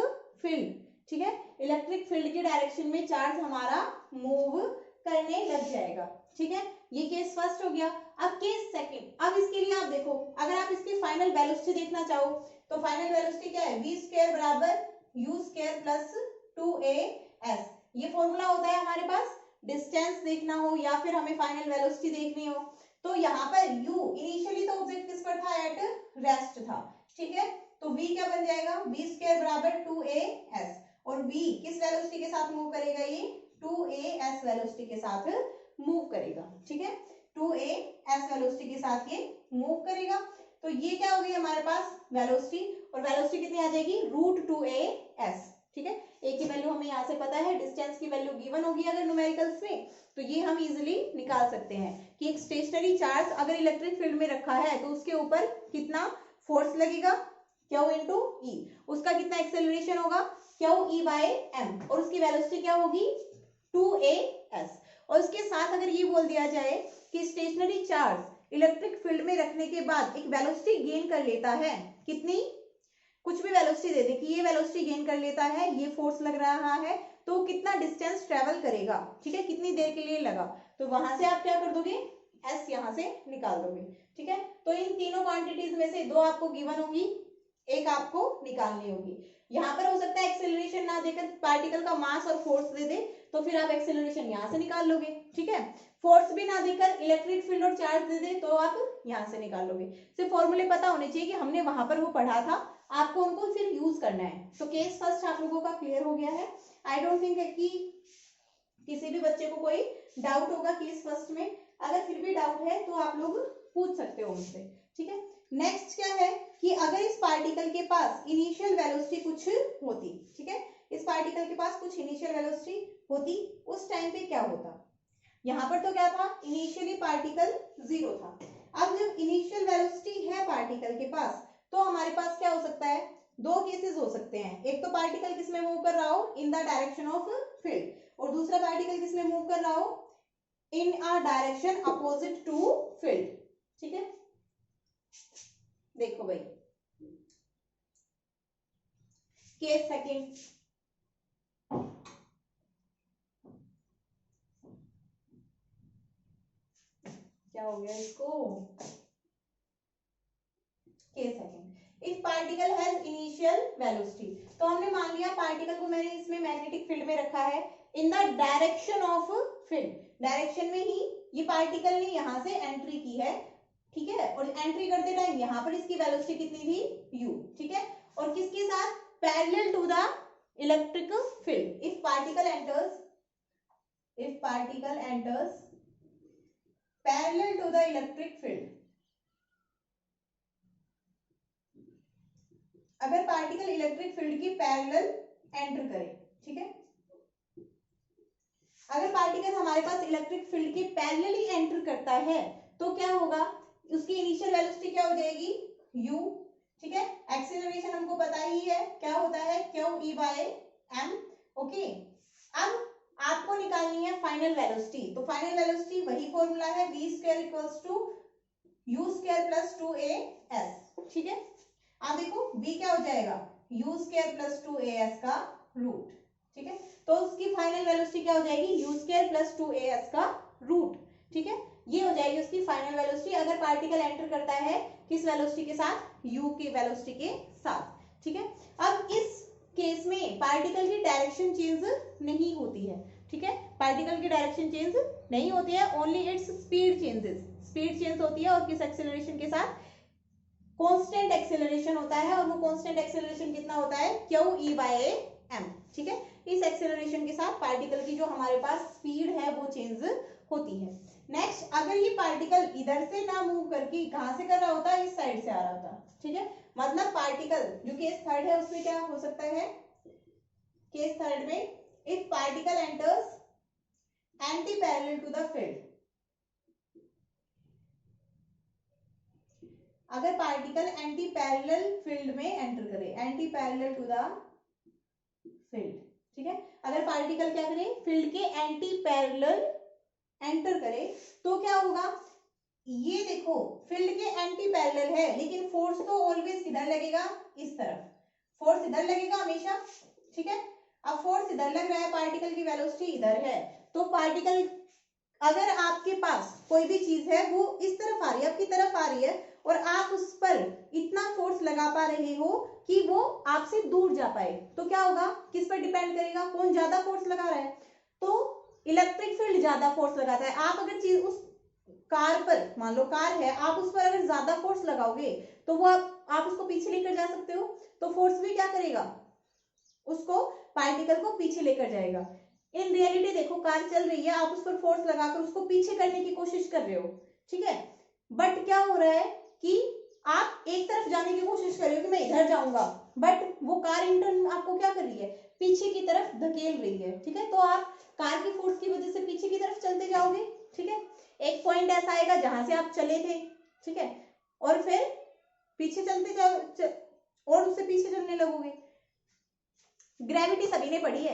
field. ठीक है, इलेक्ट्रिक फील्ड की डायरेक्शन में चार्ज हमारा मूव करने लग जाएगा। ठीक है, ये केस फर्स्ट हो गया। अब केस सेकंड, अब इसके लिए आप देखो, अगर आप इसकी फाइनल वेलोसिटी देखना चाहो तो फाइनल वेलोसिटी क्या है, v स्क्वायर बराबर u स्क्वायर प्लस 2as। ये फॉर्मूला होता है हमारे पास, डिस्टेंस देखना हो या फिर हमें फाइनल वेलोसिटी देखनी हो। तो यहाँ पर u इनिशियली तो ऑब्जेक्ट किस पर था, एट रेस्ट था। ठीक है, तो v क्या बन जाएगा, v स्क्वायर बराबर 2as, और v किस वेलोसिटी के साथ मूव करेगा, ये 2as वेलोसिटी के साथ मूव करेगा। ठीक है, 2as वेलोसिटी के साथ ये मूव करेगा। तो ये क्या हो गई हमारे पास वेलोसिटी, और वेलोसिटी कितनी आ जाएगी, √2as। ठीक है, एक की वैल्यू हमें यहाँ से पता है, डिस्टेंस की वैल्यू गिवन होगी अगर न्यूमेरिकल्स में, तो ये हम इजीली निकाल सकते हैं कि एक स्टेशनरी चार्ज अगर इलेक्ट्रिक फील्ड में रखा है तो उसके ऊपर कितना फोर्स लगेगा, Q इंटू ई, उसका कितना एक्सेलरेशन होगा, QE बाय m, और उसकी वेलोसिटी क्या होगी, 2as। और उसके साथ अगर ये बोल दिया जाए कि स्टेशनरी चार्ज इलेक्ट्रिक फील्ड में रखने के बाद एक वेलोसिटी गेन कर लेता है, कितनी, कुछ भी वेलोसिटी दे दे कि ये वेलोसिटी गेन कर लेता है, ये फोर्स लग रहा है, तो कितना डिस्टेंस ट्रेवल करेगा। ठीक है, कितनी देर के लिए लगा, तो वहां से आप क्या कर दोगे, s यहां से निकाल दोगे। ठीक है, तो इन तीनों क्वांटिटीज में से दो आपको गिवन होगी, एक आपको निकालनी होगी। यहाँ पर हो सकता है एक्सेलरेशन ना देकर पार्टिकल का मास और फोर्स दे दे, तो फिर आप एक्सेलरेशन यहाँ से निकाल लोगे, ठीक है। फोर्स भी ना देकर इलेक्ट्रिक फील्ड और चार्ज दे दे तो आप यहाँ से निकाल लोगे। सिर्फ फॉर्मूले पता होने चाहिए कि हमने वहां पर वो पढ़ा था, आपको उनको फिर यूज करना है। तो केस फर्स्ट आप लोगों का क्लियर हो गया है। आई डोंट थिंक है कि किसी भी बच्चे को कोई डाउट होगा केस फर्स्ट में। अगर फिर भी डाउट है तो आप लोग पूछ सकते हो मुझसे, ठीक है। नेक्स्ट क्या है कि अगर इस पार्टिकल के पास इनिशियल वेलोसिटी कुछ होती, ठीक है, इस पार्टिकल के पास कुछ इनिशियल वेलोसिटी होती, उस टाइम पे क्या होता। यहाँ पर तो क्या था, इनिशियली पार्टिकल 0 था। अब जब इनिशियल वेलोसिटी है पार्टिकल के पास, तो हमारे पास क्या हो सकता है, दो केसेस हो सकते हैं। एक तो पार्टिकल किसमें मूव कर रहा हो, in the direction of field, और दूसरा पार्टिकल किसमें मूव कर रहा हो, in a direction opposite to field, ठीक है। देखो भाई केस सेकंड, क्या हो गया इसको, case second, if particle has initial velocity, तो हमने मान लिया पार्टिकल को मैंने इसमें मैग्नेटिक फील्ड में रखा है, in the direction of field, direction में ही ये पार्टिकल ने यहां से एंट्री की है, ठीक है, और एंट्री करते टाइम यहां पर इसकी वेलोसिटी कितनी थी, u, ठीक है, और किसके साथ, parallel to the electric field. If particle enters parallel to the electric field, अगर पार्टिकल इलेक्ट्रिक फील्ड की पैरेलल एंटर करे, ठीक है, अगर पार्टिकल हमारे पास इलेक्ट्रिक फील्ड के पैरेलली एंटर करता है तो क्या होगा, उसकी इनिशियल वेलोसिटी क्या हो जाएगी, u, ठीक है। एक्सीलरेशन हमको पता ही है क्या होता है, q/m, ओके। अब आपको निकालनी है फाइनल वेलोसिटी, तो फाइनल वेलोसिटी वही फॉर्मूला है, v² = u² + 2as, ठीक है। आप देखो v क्या हो जाएगा, u² + 2as का रूट, ठीक है, तो उसकी फाइनल वेलोसिटी क्या हो जाएगी, u² + 2as का रूट, ठीक है, ये हो जाएगी उसकी फाइनल वेलोसिटी अगर पार्टिकल एंटर करता है किस वेलोसिटी के साथ, u की वेलोसिटी के साथ, ठीक है। अब इस केस में पार्टिकल की डायरेक्शन चेंज नहीं होती है, ठीक है, पार्टिकल की डायरेक्शन चेंज नहीं होती है, only its speed changes, speed change होती है, और किस एक्सेलरेशन के साथ, कांस्टेंट एक्सेलरेशन होता है, और वो कांस्टेंट एक्सेलरेशन कितना होता है, q/m, ठीक है। इस एक्सेलरेशन के साथ पार्टिकल की जो हमारे पास स्पीड है वो चेंज होती है। नेक्स्ट, अगर ये पार्टिकल इधर से ना मूव करके कहां से कर रहा होता, इस साइड से आ रहा होता, ठीक है, मतलब पार्टिकल जो केस थर्ड है उसमें क्या हो सकता है, केस थर्ड में if particle enters anti parallel to the field, अगर पार्टिकल एंटी पैरेलल फील्ड में एंटर करे, anti parallel to the field, ठीक है, अगर पार्टिकल क्या करे, फील्ड के एंटी पैरेलल एंटर करे तो क्या होगा, ये देखो फील्ड के एंटी पैरेलल है, लेकिन फोर्स तो ऑलवेज किधर लगेगा, इस तरफ, फोर्स इधर लगेगा हमेशा, ठीक है। अब फोर्स इधर लग रहा है, पार्टिकल की वेलोसिटी इधर है, तो पार्टिकल, अगर आपके पास कोई भी चीज है वो इस तरफ आ रही है, आपकी तरफ आ रही है, और आप उस पर इतना फोर्स लगा पा रहे हो कि वो आपसे दूर जा पाए, तो क्या होगा, किस पर डिपेंड करेगा, कौन ज्यादा फोर्स लगा रहा है, तो इलेक्ट्रिक फील्ड ज्यादा फोर्स लगाता है। आप अगर चीज उस कार पर, मान लो कार है, आप उस पर अगर ज्यादा फोर्स लगाओगे तो वो आप उसको पीछे लेकर जा सकते हो, तो फोर्स भी क्या करेगा, उसको, पार्टिकल को पीछे लेकर जाएगा। इन रियलिटी देखो कार चल रही है, आप उस पर फोर्स लगाकर उसको पीछे करने की कोशिश कर रहे हो, ठीक है, बट क्या हो रहा है कि आप एक तरफ जाने की कोशिश कर रहे हो कि मैं इधर जाऊंगा, बट वो कार इंटर्न आपको क्या कर रही है, पीछे की तरफ धकेल रही है, ठीक है, तो आप कार की फोर्स की वजह से पीछे की तरफ चलते जाओगे, ठीक है। एक पॉइंट ऐसा आएगा जहां से आप चले थे, ठीक है, और फिर पीछे चलते जाओ और उससे पीछे चलने लगोगे। ग्रेविटी सभी ने पढ़ी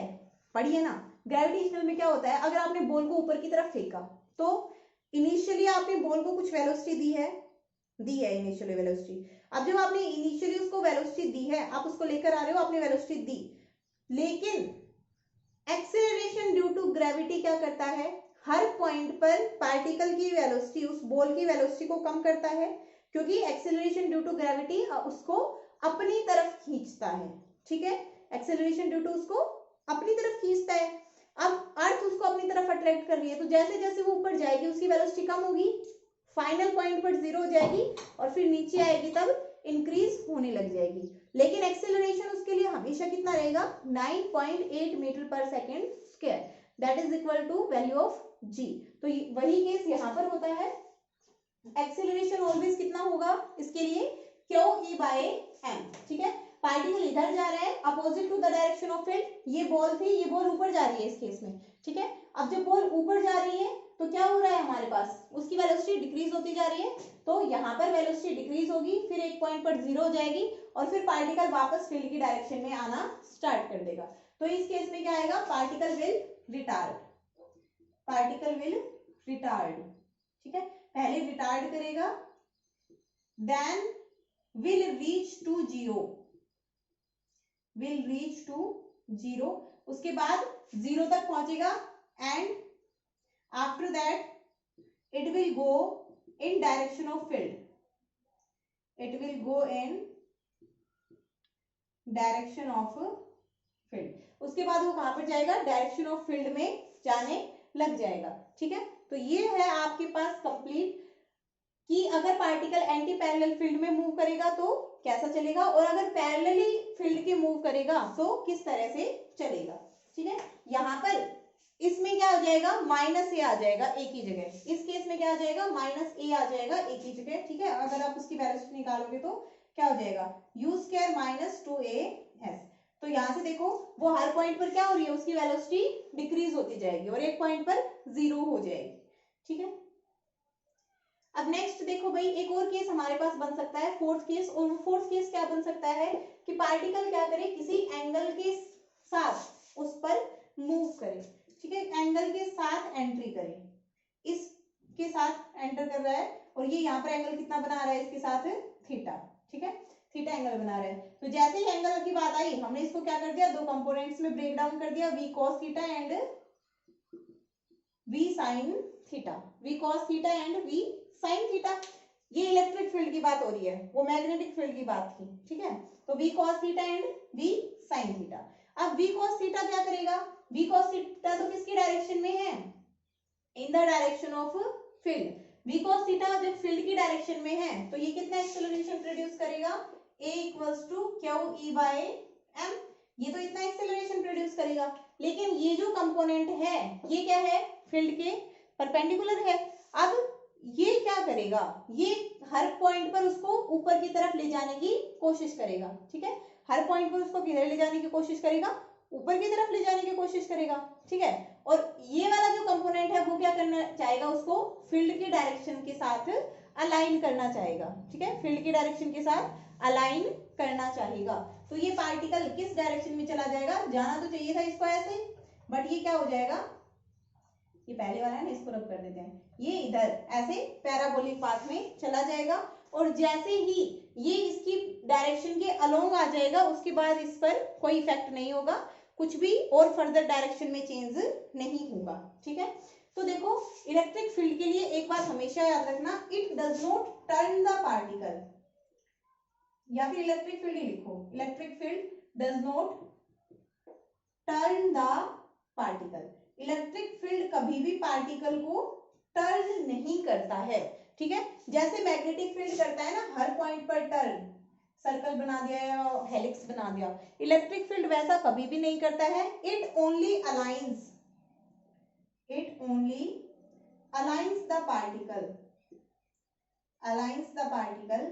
है ना, ग्रेविटेशनल में क्या होता है, अगर आपने बॉल को ऊपर की तरफ फेंका तो इनिशियली आपने बॉल को कुछ वेलोसिटी दी है इनिशियली वेलोसिटी, अब जब आपने इनिशियली उसको वेलोसिटी दी है, आप उसको लेकर आ रहे हो, आपने वेलोसिटी दी, लेकिन एक्सेलरेशन ड्यू टू ग्रेविटी क्या करता है, हर पॉइंट पर पार्टिकल की वेलोसिटी, उस बॉल की वेलोसिटी को कम करता है, क्योंकि एक्सेलरेशन ड्यू टू ग्रेविटी उसको अपनी तरफ खींचता है, ठीक है, एक्सेलरेशन ड्यू टू उसको अपनी तरफ खींचता है। अब अर्थ उसको अपनी तरफ अट्रैक्ट कर रही है, तो जैसे जैसे वो ऊपर जाएगी उसकी वेलोसिटी कम होगी, फाइनल पॉइंट पर 0 हो जाएगी और फिर नीचे आएगी तब इंक्रीज होने लग जाएगी। लेकिन एक्सेलरेशन उसके लिए हमेशा कितना रहेगा, 9.8 metre per second square, that is equal to value of g. तो वही केस यहाँ पर होता है, एक्सेलरेशन ऑलवेज कितना होगा इसके लिए, क्यू ई बाय एम। ठीक है, पार्टिकल इधर जा रहा है opposite to the direction of field, ये बॉल थी, ये बॉल ऊपर जा रही है इस केस में। ठीक है, अब जब बॉल ऊपर जा रही है तो क्या हो रहा है हमारे पास, उसकी वेलोसिटी डिक्रीज होती जा रही है, तो यहाँ पर वेलोसिटी डिक्रीज होगी, फिर एक पॉइंट पर 0 हो जाएगी और फिर पार्टिकल वापस फील्ड की डायरेक्शन में आना स्टार्ट कर देगा। तो इस केस में क्या आएगा, particle will retard, particle will retard. ठीक है, पहले रिटार्ड करेगा, then will reach to zero, will reach to zero, उसके बाद 0 तक पहुंचेगा and after that it will go in direction of field, it will go in direction of field, उसके बाद वो कहां पर जाएगा, डायरेक्शन ऑफ फील्ड में जाने लग जाएगा। ठीक है, तो ये है आपके पास कंप्लीट कि अगर पार्टिकल एंटी पैरेलल फील्ड में मूव करेगा तो कैसा चलेगा, और अगर पैरेलली फील्ड के मूव करेगा तो किस तरह से चलेगा। ठीक है, यहाँ पर इसमें क्या हो जाएगा, माइनस ए आ जाएगा एक ही जगह, इस केस में क्या आ जाएगा, माइनस ए आ जाएगा एक ही जगह। ठीक है, अगर आप उसकी वेलोसिटी निकालोगे तो क्या हो जाएगा, यू स्क्वायर माइनस 2as। तो यहाँ से देखो वो हर पॉइंट पर क्या हो रही है, उसकी वेलोसिटी डिक्रीज होती जाएगी और एक पॉइंट पर 0 हो जाएगी। ठीक है, अब नेक्स्ट देखो भाई, एक और केस हमारे पास बन सकता है, फोर्थ केस, और वो फोर्थ केस क्या बन सकता है कि पार्टिकल क्या करे, किसी एंगल के साथ उस पर मूव करे। ठीक है, एंगल के साथ एंट्री करे, इसके साथ एंटर कर रहा है और ये यहाँ पर एंगल कितना बना रहा है इसके साथ, थीटा। ठीक है, थीटा एंगल बना रहा है। तो जैसे ही एंगल की बात आई हमने इसको क्या कर दिया, दो कंपोनेंट्स में ब्रेक डाउन कर दिया, V cos theta and V sine theta, V cos theta and V sine theta. ये इलेक्ट्रिक फील्ड की बात हो रही है, वो मैग्नेटिक फील्ड की बात थी। ठीक है, तो V cos theta and V sine theta. अब वी कॉस थीटा क्या करेगा, वी कॉस थीटा तो किसकी डायरेक्शन में है, in the direction of field. V cos theta जब फील्ड की डायरेक्शन में है तो ये कितना एक्सेलरेशन प्रोड्यूस करेगा, a equals to Q E by M, ये तो इतना एक्सेलरेशन प्रोड्यूस करेगा। लेकिन ये जो कंपोनेंट है ये क्या है, फील्ड के परपेंडिकुलर है। अब ये क्या करेगा, ये हर पॉइंट पर उसको ऊपर की तरफ ले जाने की कोशिश करेगा। ठीक है, हर पॉइंट पर उसको किधर ले जाने की कोशिश करेगा, ऊपर की तरफ ले जाने की कोशिश करेगा। ठीक है, और ये वाला जो कंपोनेंट है वो क्या करना चाहेगा, उसको फील्ड की डायरेक्शन के साथ अलाइन करना चाहेगा। ठीक है, फील्ड की डायरेक्शन के साथ अलाइन करना चाहेगा। तो ये पार्टिकल किस डायरेक्शन में चला जाएगा, जाना तो चाहिए था इसको ऐसे, बट ये क्या हो जाएगा, ये पहले वाला है ना, इसको रब कर देते हैं, ये इधर ऐसे पैराबोलिक पाथ में चला जाएगा और जैसे ही ये इसकी डायरेक्शन के अलोंग आ जाएगा उसके बाद इस पर कोई इफेक्ट नहीं होगा, कुछ भी और फर्दर डायरेक्शन में चेंज नहीं होगा। ठीक है, तो देखो इलेक्ट्रिक फील्ड के लिए एक बात हमेशा याद रखना, it does not turn the particle, या फिर इलेक्ट्रिक फील्ड ही लिखो, electric field does not turn the particle. Electric field कभी भी पार्टिकल को टर्न नहीं करता है। ठीक है, जैसे मैग्नेटिक फील्ड करता है ना, हर पॉइंट पर टर्न, सर्कल बना दिया या हेलिक्स बना दिया, इलेक्ट्रिक फील्ड वैसा कभी भी नहीं करता है। It only aligns, it only aligns the particle, aligns the particle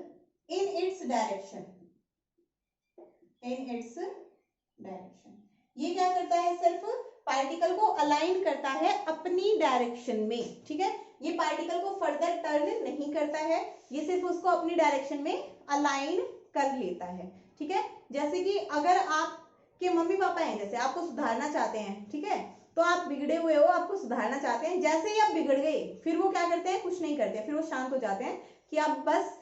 in its direction, in its direction. ये क्या करता है, सिर्फ पार्टिकल को अलाइन करता है अपनी डायरेक्शन में। ठीक है, ये पार्टिकल को फर्दर टर्न नहीं करता है, ये सिर्फ उसको अपनी डायरेक्शन में अलाइन कर लेता है। ठीक है, जैसे कि अगर आपके मम्मी पापा हैं, जैसे आपको सुधारना चाहते हैं, ठीक है, तो आप बिगड़े हुए हो, आपको सुधारना चाहते हैं, जैसे ही आप बिगड़ गए फिर वो क्या करते हैं, कुछ नहीं करते, फिर वो शांत हो जाते हैं कि आप बस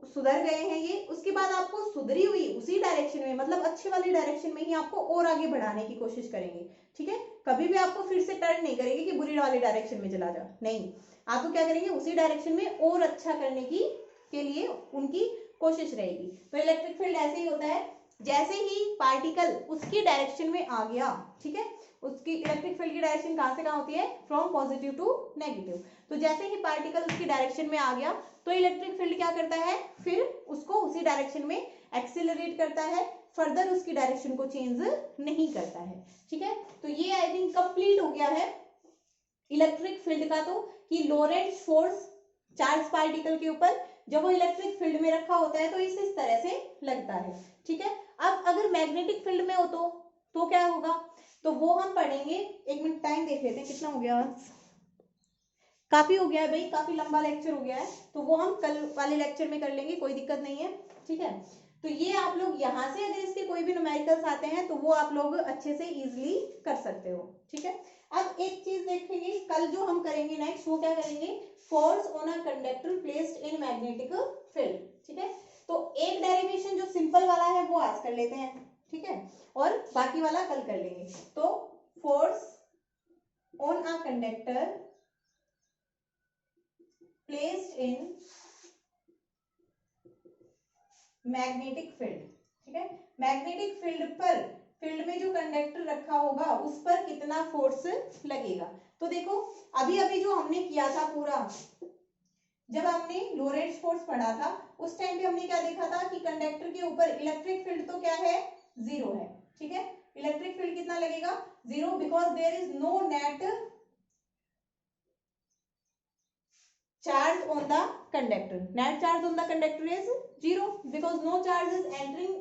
सुधर गए हैं ये। उसके बाद आपको सुधरी हुई उसी डायरेक्शन में, मतलब अच्छे वाली डायरेक्शन में ही आपको और आगे बढ़ाने की कोशिश करेंगे। ठीक है, कभी भी आपको फिर से टर्न नहीं करेंगे कि बुरी वाली डायरेक्शन में चला जा, नहीं, आपको क्या करेंगे, उसी डायरेक्शन में और अच्छा करने की के लिए उनकी कोशिश रहेगी। तो इलेक्ट्रिक फील्ड ऐसे ही होता है, जैसे ही पार्टिकल उसकी डायरेक्शन में आ गया, ठीक है, उसकी इलेक्ट्रिक फील्ड की डायरेक्शन कहां से कहां होती है, फ्रॉम पॉजिटिव टू नेगेटिव, तो जैसे ही पार्टिकल उसकी डायरेक्शन में आ गया तो इलेक्ट्रिक फील्ड क्या करता है, फिर उसको उसी डायरेक्शन में एक्सेलरेट करता है, फर्दर उसकी डायरेक्शन को चेंज नहीं करता है, ठीक है। तो ये आई थिंक कंप्लीट हो गया है इलेक्ट्रिक फील्ड का, तो कि लोरेंट्ज फोर्स चार्ज पार्टिकल के ऊपर जब वो इलेक्ट्रिक फील्ड में रखा होता है तो इस तरह से लगता है, ठीक है। अब अगर मैग्नेटिक फील्ड में हो तो क्या होगा, तो वो हम पढ़ेंगे। एक मिनट टाइम देख लेते हैं कितना हो गया, काफी हो गया है भाई, काफी लंबा लेक्चर हो गया है, तो वो हम कल वाले लेक्चर में कर लेंगे, कोई दिक्कत नहीं है, ठीक है। तो ये आप लोग यहाँ से अगर इसके कोई भी न्यूमेरिकल्स आते हैं तो वो आप लोग अच्छे से इजीली कर सकते हो, ठीक है। अब एक चीज देखेंगे कल जो हम करेंगे नेक्स्ट, वो क्या करेंगे, force on a conductor placed in magnetic field, ठीक है। तो एक डेरिवेशन जो सिंपल वाला है वो आज कर लेते हैं, ठीक है, और बाकी वाला कल कर लेंगे। तो force on a conductor placed in magnetic field, ठीक है, मैग्नेटिक फील्ड में जो कंडक्टर रखा होगा उस पर कितना फोर्स लगेगा। तो देखो अभी अभी जो हमने किया था पूरा, जब हमने लोरेंट्ज फोर्स पढ़ा था उस टाइम पे हमने क्या देखा था कि कंडक्टर के ऊपर इलेक्ट्रिक फील्ड तो क्या है, जीरो है, ठीक है, इलेक्ट्रिक फील्ड कितना लगेगा, zero, because there is no net charge on the conductor, net charge on the conductor is zero because no charge is entering,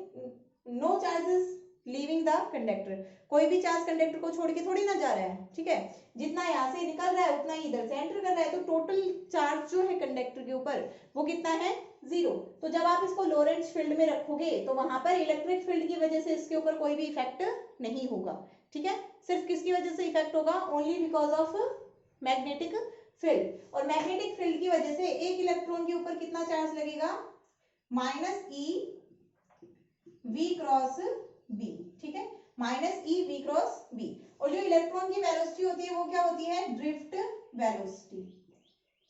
no charge is leaving the conductor, कोई भी charge conductor को छोड़ के थोड़ी ना जा रहा है, ठीक है, जितना यहाँ से निकल रहा है उतना ही इधर से एंटर कर रहा है, तो टोटल चार्ज जो है कंडक्टर के ऊपर वो कितना है, जीरो। तो जब आप इसको लोरेंट्ज फील्ड में रखोगे तो वहां पर इलेक्ट्रिक फील्ड की वजह से इसके ऊपर कोई भी इफेक्ट नहीं होगा, ठीक है, सिर्फ किसकी वजह से इफेक्ट होगा, only because of magnetic field, और मैग्नेटिक फील्ड की वजह से एक इलेक्ट्रॉन के ऊपर कितना चार्ज लगेगा, minus E V cross B, ठीक है, minus E V cross B, और जो इलेक्ट्रॉन की वेलोसिटी होती है वो क्या होती है, ड्रिफ्ट वेलोसिटी,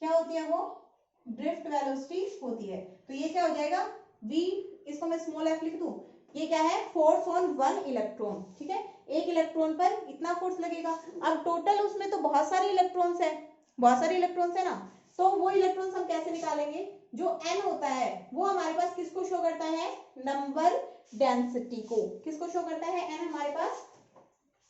क्या होती है वो, ड्रिफ्ट वेलोसिटी होती है। तो ये क्या हो जाएगा, v, इसको मैं स्मॉल f लिख दूं, ये क्या है, फोर्स ऑन वन इलेक्ट्रॉन, ठीक है, एक इलेक्ट्रॉन पर इतना फोर्स लगेगा। अब टोटल उसमें तो बहुत सारे इलेक्ट्रॉन्स है, बहुत सारे इलेक्ट्रॉन्स है ना, तो वो इलेक्ट्रॉन्स हम कैसे निकालेंगे, जो n होता है वो हमारे पास किसको शो करता है, नंबर डेंसिटी को, किसको शो करता है, n हमारे पास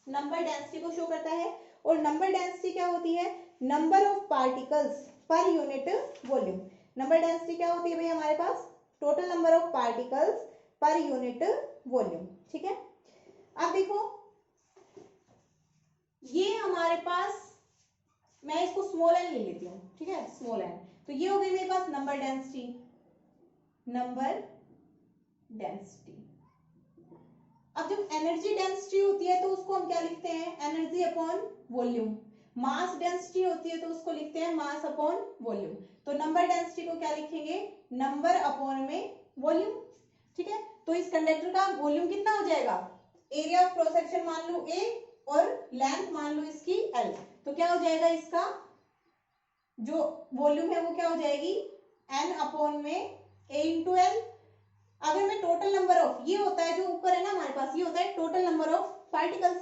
नंबर डेंसिटी को शो करता है, और नंबर डेंसिटी क्या होती है, number of particles per unit volume, number density क्या होती है भाई हमारे पास, total number of particles per unit volume, ठीक है। अब देखो ये हमारे पास, मैं इसको स्मॉल एन ले लेती हूँ, ठीक है, स्मॉल एन, तो ये हो गई मेरे पास नंबर डेंसिटी, नंबर डेंसिटी। अब जब एनर्जी डेंसिटी होती है तो उसको हम क्या लिखते हैं, energy upon volume, mass density होती है तो उसको लिखते हैं मास अपॉन वॉल्यूम, तो नंबर डेंसिटी को क्या लिखेंगे, नंबर अपॉन में वॉल्यूम, ठीक है। तो इस कंडक्टर का वॉल्यूम कितना हो जाएगा, एरिया ऑफ क्रॉस सेक्शन मान लो a और लेंथ मान लो इसकी l, तो क्या हो जाएगा, इसका जो वॉल्यूम है वो क्या हो जाएगी, n अपॉन में a इंटू एल। अगर मैं टोटल नंबर ऑफ, ये होता है जो ऊपर है ना हमारे पास, ये होता है टोटल नंबर ऑफ पार्टिकल्स,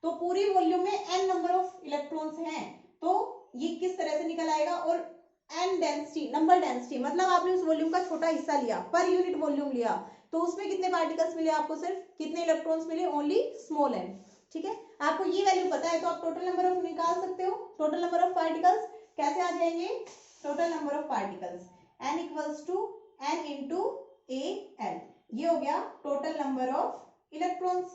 तो पूरी वॉल्यूम में n नंबर ऑफ इलेक्ट्रॉन्स हैं, तो ये किस तरह से निकल आएगा, और n डेंसिटी, नंबर डेंसिटी मतलब आपने उस वॉल्यूम का छोटा हिस्सा लिया, पर यूनिट वॉल्यूम लिया, तो उसमें कितने पार्टिकल्स मिले आपको, सिर्फ कितने इलेक्ट्रॉन्स मिले, ओनली स्मॉल n, ठीक है। आपको ये वैल्यू पता है तो आप टोटल नंबर ऑफ निकाल सकते हो, टोटल नंबर ऑफ पार्टिकल्स कैसे आ जाएंगे, total number of particles n equals to n into a l, ये हो गया टोटल नंबर ऑफ इलेक्ट्रॉन्स,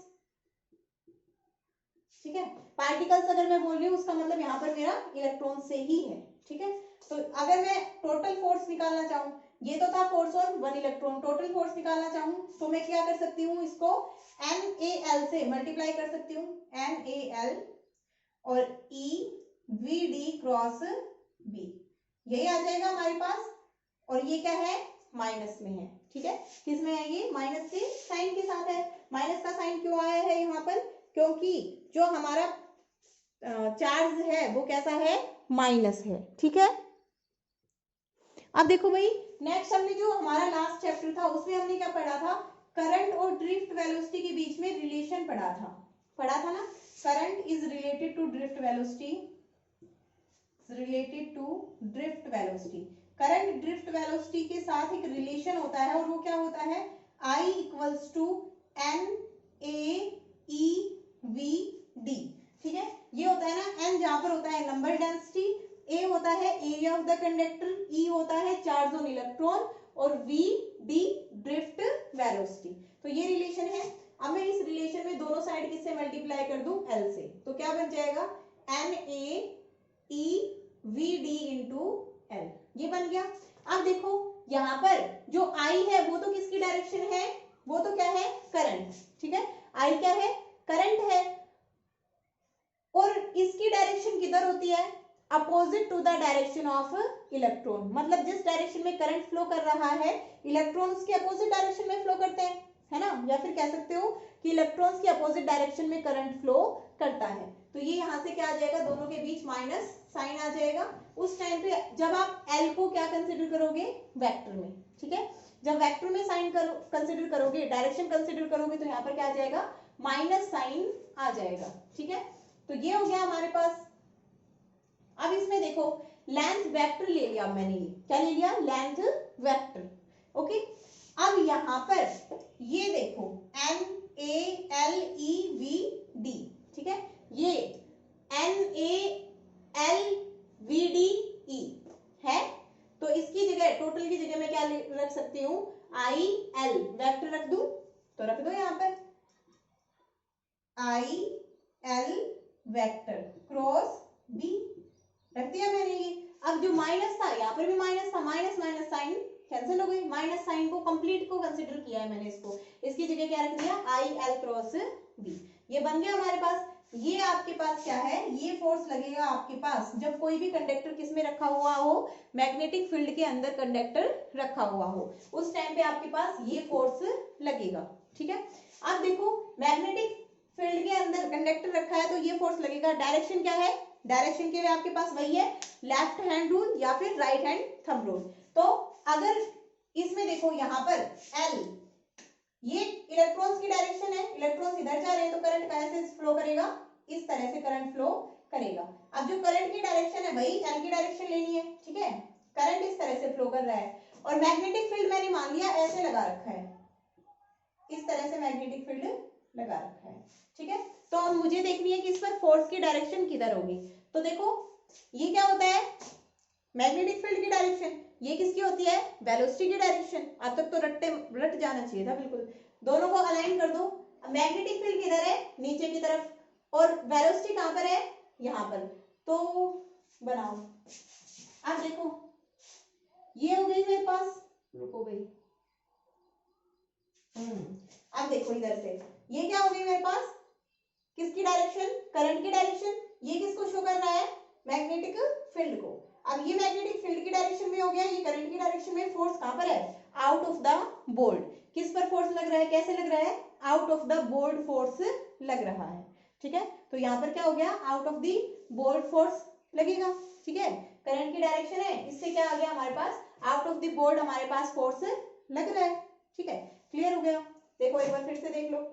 ठीक है। पार्टिकल्स अगर मैं बोल रही हूँ उसका मतलब यहाँ पर मेरा इलेक्ट्रॉन से ही है, ठीक है। तो अगर मैं टोटल फोर्स निकालना चाहूँ, ये तो था force on one electron, total force निकालना चाहूँ तो मैं क्या कर सकती हूँ, इसको NaL से मल्टीप्लाई कर सकती हूँ, NaL और EVD क्रॉस B, यही आ जाएगा हमारे पास, और ये क्या है, माइनस में है, ठीक है, किस में है, ये माइनस के साइन के साथ है। माइनस का साइन क्यों आया है यहाँ पर, क्योंकि जो हमारा चार्ज है वो कैसा है, माइनस है, ठीक है। अब देखो भाई नेक्स्ट हमने जो हमारा लास्ट चैप्टर था उसमें हमने क्या पढ़ा था, करंट और ड्रिफ्ट वेलोसिटी के बीच में रिलेशन पढ़ा था ना। Current is related to drift velocity, current drift velocity के साथ एक रिलेशन होता है और वो क्या होता है, I equals to N A E V D. ठीक है, ये होता है ना, एन जहां पर होता है नंबर डेंसिटी, ए होता है एरिया ऑफ द कंडक्टर, ई होता है चार्ज ऑन इलेक्ट्रॉन और वी डी ड्रिफ्ट वेलोसिटी। तो ये रिलेशन है। अब मैं इस रिलेशन में दोनों साइड किससे मल्टीप्लाई कर दूं, एल से, तो क्या बन जाएगा N A E V D into L, ये बन गया। अब देखो यहाँ पर जो आई है वो तो किसकी डायरेक्शन है, वो तो क्या है करंट। ठीक है, आई क्या है, करंट है, और इसकी डायरेक्शन किधर होती है, opposite to the direction of electron. मतलब जिस डायरेक्शन में करंट फ्लो कर रहा है, इलेक्ट्रॉन उसके अपोजिट डायरेक्शन में फ्लो करते हैं, है ना, या फिर कह सकते हो कि इलेक्ट्रॉन्स के अपोजिट डायरेक्शन में करंट फ्लो करता है। तो ये यहाँ से क्या आ जाएगा, दोनों के बीच माइनस साइन आ जाएगा। उस टाइम पे जब आप एल को क्या कंसिडर करोगे, वेक्टर में। ठीक है, जब वेक्टर में साइन कंसिडर करोगे, डायरेक्शन कंसिडर करोगे, तो यहाँ पर क्या आ जाएगा, माइनस साइन आ जाएगा। ठीक है, तो ये हो गया हमारे पास। अब इसमें देखो लेंथ वेक्टर ले लिया मैंने, ये क्या ले लिया, लेंथ वेक्टर। ओके, अब यहां पर ये देखो N A L E V D, ठीक है, ये N A L V D E है, तो इसकी जगह, टोटल की जगह मैं क्या रख सकती हूँ, आई एल वेक्टर रख दूं, तो रख दो यहाँ पर I L vector cross B, रख दिया मैंने ये। अब जो माइनस था, यहाँ पर भी माइनस था, माइनस माइनस साइन कैंसिल हो गई, माइनस साइन को कंप्लीट को कंसिडर किया है मैंने इसको, इसकी जगह क्या रख दिया, आई एल क्रॉस बी, ये बन गया हमारे पास। ये आपके पास क्या है, ये फोर्स लगेगा आपके पास जब कोई भी कंडक्टर किस में रखा हुआ हो, मैग्नेटिक फील्ड के अंदर कंडक्टर रखा हुआ हो, उस टाइम पे आपके पास ये फोर्स लगेगा। ठीक है, अब देखो मैग्नेटिक फील्ड के अंदर कंडक्टर रखा है तो ये फोर्स लगेगा। डायरेक्शन क्या है, डायरेक्शन के लिए आपके पास वही है, लेफ्ट हैंड रूल या फिर राइट हैंड थंब रूल। तो अगर इसमें देखो यहाँ पर एल, ये इलेक्ट्रॉन्स की डायरेक्शन है, इलेक्ट्रॉन्स इधर जा रहे हैं तो करंट कैसे फ्लो करेगा, इस तरह से करंट फ्लो करेगा। अब जो करंट की डायरेक्शन है वही एल की डायरेक्शन लेनी है। ठीक है, करंट इस तरह से फ्लो कर रहा है और मैग्नेटिक फील्ड मैंने मान लिया ऐसे लगा रखा है, इस तरह से मैग्नेटिक फील्ड लगा रखा है। ठीक है, तो अब मुझे देखनी है कि इस पर फोर्स की डायरेक्शन किधर होगी। तो देखो ये क्या होता है, मैग्नेटिक फील्ड की डायरेक्शन, ये किसकी होती है, वेलोसिटी की डायरेक्शन। अब तक तो रट जाना चाहिए था बिल्कुल। दोनों को अलाइन कर दो, मैग्नेटिक फील्ड किधर है, नीचे की तरफ, और वेलोसिटी कहां पर है, यहां पर, तो बनाओ। अब देखो ये हो गई मेरे पास, रुको भाई, अब देखो इधर से ये क्या हो गई मेरे पास, किसकी डायरेक्शन, करंट की डायरेक्शन। ये किसको शो कर रहा है, मैग्नेटिक फील्ड को। अब ये मैग्नेटिक फील्ड की डायरेक्शन में हो गया, ये करंट की डायरेक्शन में। फोर्स कहां पर है, आउट ऑफ द बोर्ड। किस पर फोर्स लग रहा है, कैसे लग रहा है, out of the board force लग रहा है। ठीक है, तो यहाँ पर क्या हो गया, out of the board force लगेगा। ठीक है, करंट की डायरेक्शन है, इससे क्या आ गया हमारे पास, आउट ऑफ द बोर्ड हमारे पास फोर्स लग रहा है। ठीक है, क्लियर हो गया। देखो एक बार फिर से देख लो,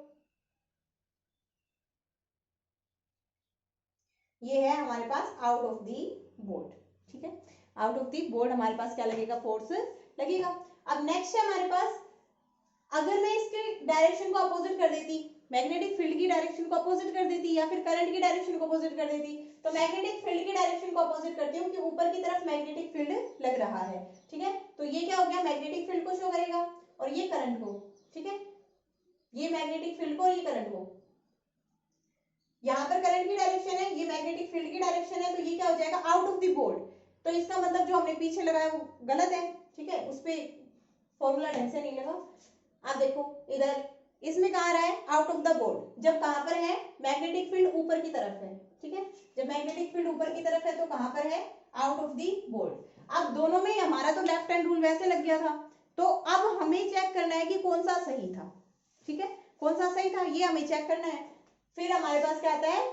ये है हमारे pass out of the board. ठीक है, आउट ऑफ दी बोर्ड हमारे पास क्या लगेगा, फोर्स लगेगा। अब नेक्स्ट है हमारे पास, अगर मैं इसके डायरेक्शन को अपोजिट कर देती, मैग्नेटिक फील्ड की डायरेक्शन को अपोजिट कर देती या फिर करंट की डायरेक्शन को अपोजिट कर देती, तो मैग्नेटिक फील्ड की डायरेक्शन को अपोजिट करती हूँ कि ऊपर की तरफ मैग्नेटिक फील्ड लग रहा है। ठीक है, तो ये क्या हो गया, मैग्नेटिक फील्ड को शो करेगा और ये करंट को। ठीक है, ये मैग्नेटिक फील्ड को और ये करंट को, यहाँ पर करंट की डायरेक्शन है, ये मैग्नेटिक फील्ड की डायरेक्शन है, तो ये क्या हो जाएगा, आउट ऑफ द बोर्ड। तो इसका मतलब जो हमने पीछे लगाया वो गलत है। ठीक है, उस पे फॉर्मूला ढंग से नहीं लगा। आप देखो इधर इसमें कहाँ रहा है, आउट ऑफ द बोर्ड, जब कहाँ पर है, मैग्नेटिक फील्ड ऊपर की तरफ है। ठीक है, जब मैग्नेटिक फील्ड ऊपर की तरफ है तो कहाँ पर है, आउट ऑफ द बोर्ड। अब दोनों में हमारा तो लेफ्ट हैंड रूल वैसे लग गया था, तो अब हमें चेक करना है कि कौन सा सही था। ठीक है, कौन सा सही था ये हमें चेक करना है। फिर हमारे पास क्या आता है,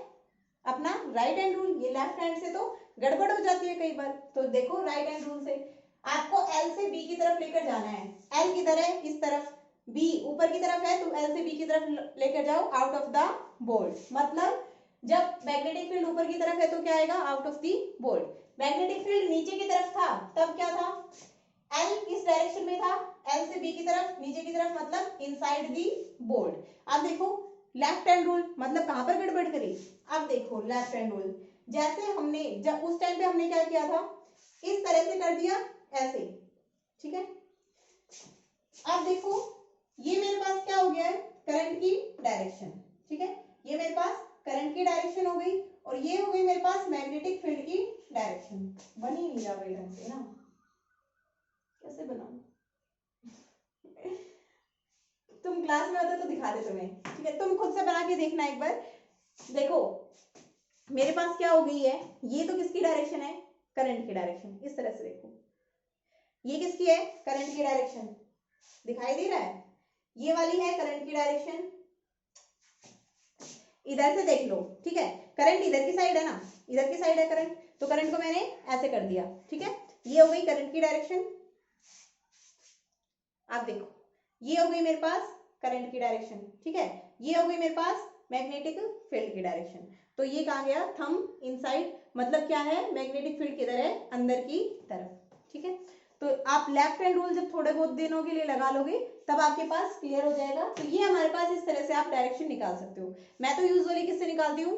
अपना राइट हैंड रूल। ये लेफ्ट हैंड से तो गड़बड़ हो जाती है कई बार, तो देखो राइट हैंड रूल से आपको एल से बी की तरफ लेकर जाना है। एल किधर है, इस तरफ, बी ऊपर की तरफ है तो एल से बी की तरफ लेकर जाओ, आउट ऑफ द बोर्ड। मतलब जब मैग्नेटिक फील्ड ऊपर की तरफ है तो क्या आएगा, out of the board. Magnetic field नीचे की तरफ था तब क्या था, एल किस डायरेक्शन में था, एल से बी की तरफ, नीचे की तरफ, मतलब इनसाइड दी बोर्ड। अब देखो लेफ्ट हैंड रूल, मतलब कहां पर गड़बड़ करी। अब देखो लेफ्ट हैंड रूल, जैसे हमने जब उस टाइम पे हमने क्या किया था, इस तरह से कर दिया ऐसे, ठीक है। अब देखो ये मेरे पास क्या हो गया है, करंट की डायरेक्शन, ठीक है। ये मेरे पास करंट की डायरेक्शन हो गई और ये हो गई मेरे पास मैग्नेटिक फील्ड की डायरेक्शन। बन ही नहीं रहा भाई ढंग से ना, कैसे बनाऊं तुम क्लास में होते तो दिखा दे तुम्हें, ठीक है। तुम खुद से बना के देखना एक बार। देखो मेरे पास क्या हो गई है, ये तो किसकी डायरेक्शन है, करंट की डायरेक्शन। इस तरह से देखो, ये किसकी है, करंट की डायरेक्शन, दिखाई दे रहा है, ये वाली है करंट की डायरेक्शन। इधर से देख लो, ठीक है, करंट इधर की साइड है ना, इधर की साइड है करंट, तो करंट को मैंने ऐसे कर दिया, ठीक है। ये हो गई करंट की डायरेक्शन। आप देखो ये हो गई मेरे पास करंट की डायरेक्शन, ठीक है। ये हो गई मेरे पास मैग्नेटिक फील्ड की डायरेक्शन। तो ये कहाँ गया, थंब इनसाइड, मतलब क्या है, मैग्नेटिक फील्ड किधर है, अंदर की तरफ, ठीक है। तो आप लेफ्ट हैंड रूल जब थोड़े बहुत दिनों के लिए लगा लोगे तब आपके पास क्लियर हो जाएगा। तो ये हमारे पास इस तरह से आप डायरेक्शन निकाल सकते हो। मैं तो यूजुअली किससे निकालती हूँ,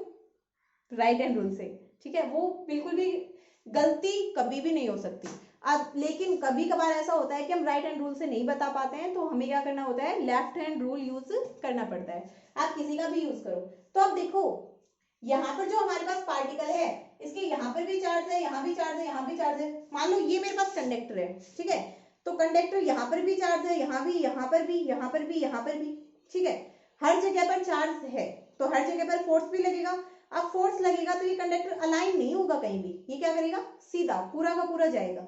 राइट हैंड रूल से, ठीक है। वो बिल्कुल भी गलती कभी भी नहीं हो सकती। अब लेकिन कभी कभार ऐसा होता है कि हम राइट हैंड रूल से नहीं बता पाते हैं, तो हमें क्या करना होता है, लेफ्ट हैंड रूल यूज करना पड़ता है। आप किसी का भी यूज करो। तो अब देखो यहाँ पर जो हमारे पास पार्टिकल है, इसके यहाँ पर भी चार्ज है, यहाँ भी चार्ज है, यहाँ भी चार्ज है। मान लो ये मेरे पास कंडक्टर है, ठीक है। तो कंडक्टर यहाँ पर भी चार्ज है, यहाँ भी, यहाँ पर भी, यहाँ पर भी, यहाँ पर भी, ठीक है। हर जगह पर चार्ज है तो हर जगह पर फोर्स भी लगेगा। अब फोर्स लगेगा तो ये कंडक्टर अलाइन नहीं होगा कहीं भी, ये क्या करेगा, सीधा पूरा का पूरा जाएगा,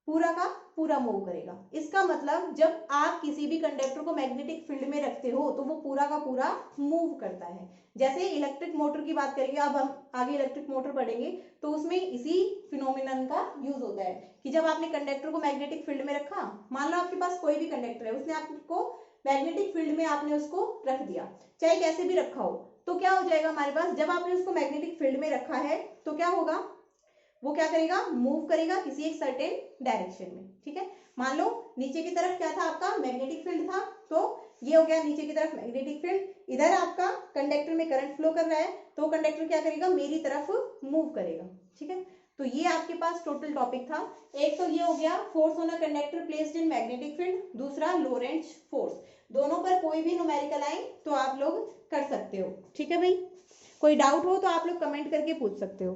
पूरा का पूरा मूव करेगा। इसका मतलब जब आप किसी भी कंडक्टर को मैग्नेटिक फील्ड में रखते हो तो वो पूरा का पूरा मूव करता है। जैसे इलेक्ट्रिक मोटर की बात करेंगे, अब हम आगे इलेक्ट्रिक मोटर पढ़ेंगे, तो उसमें इसी फिनोमिनन का यूज होता है कि जब आपने कंडक्टर को मैग्नेटिक फील्ड में रखा, मान लो आपके पास कोई भी कंडक्टर है, उसने आपको मैग्नेटिक फील्ड में आपने उसको रख दिया, चाहे कैसे भी रखा हो, तो क्या हो जाएगा हमारे पास, जब आपने उसको मैग्नेटिक फील्ड में रखा है तो क्या होगा, वो क्या करेगा, मूव करेगा किसी एक सर्टेन डायरेक्शन में, ठीक है। मान लो नीचे की तरफ क्या था आपका, मैग्नेटिक फील्ड था, तो ये हो गया नीचे की तरफ मैग्नेटिक फील्ड। इधर आपका कंडक्टर में करंट फ्लो कर रहा है, तो कंडक्टर क्या करेगा, मेरी तरफ मूव करेगा, ठीक है। तो ये आपके पास टोटल टॉपिक था। एक तो ये हो गया force on a conductor placed in magnetic field, दूसरा लोरेंट्ज फोर्स। दोनों पर कोई भी न्यूमेरिकल आए तो आप लोग कर सकते हो, ठीक है भाई। कोई डाउट हो तो आप लोग कमेंट करके पूछ सकते हो।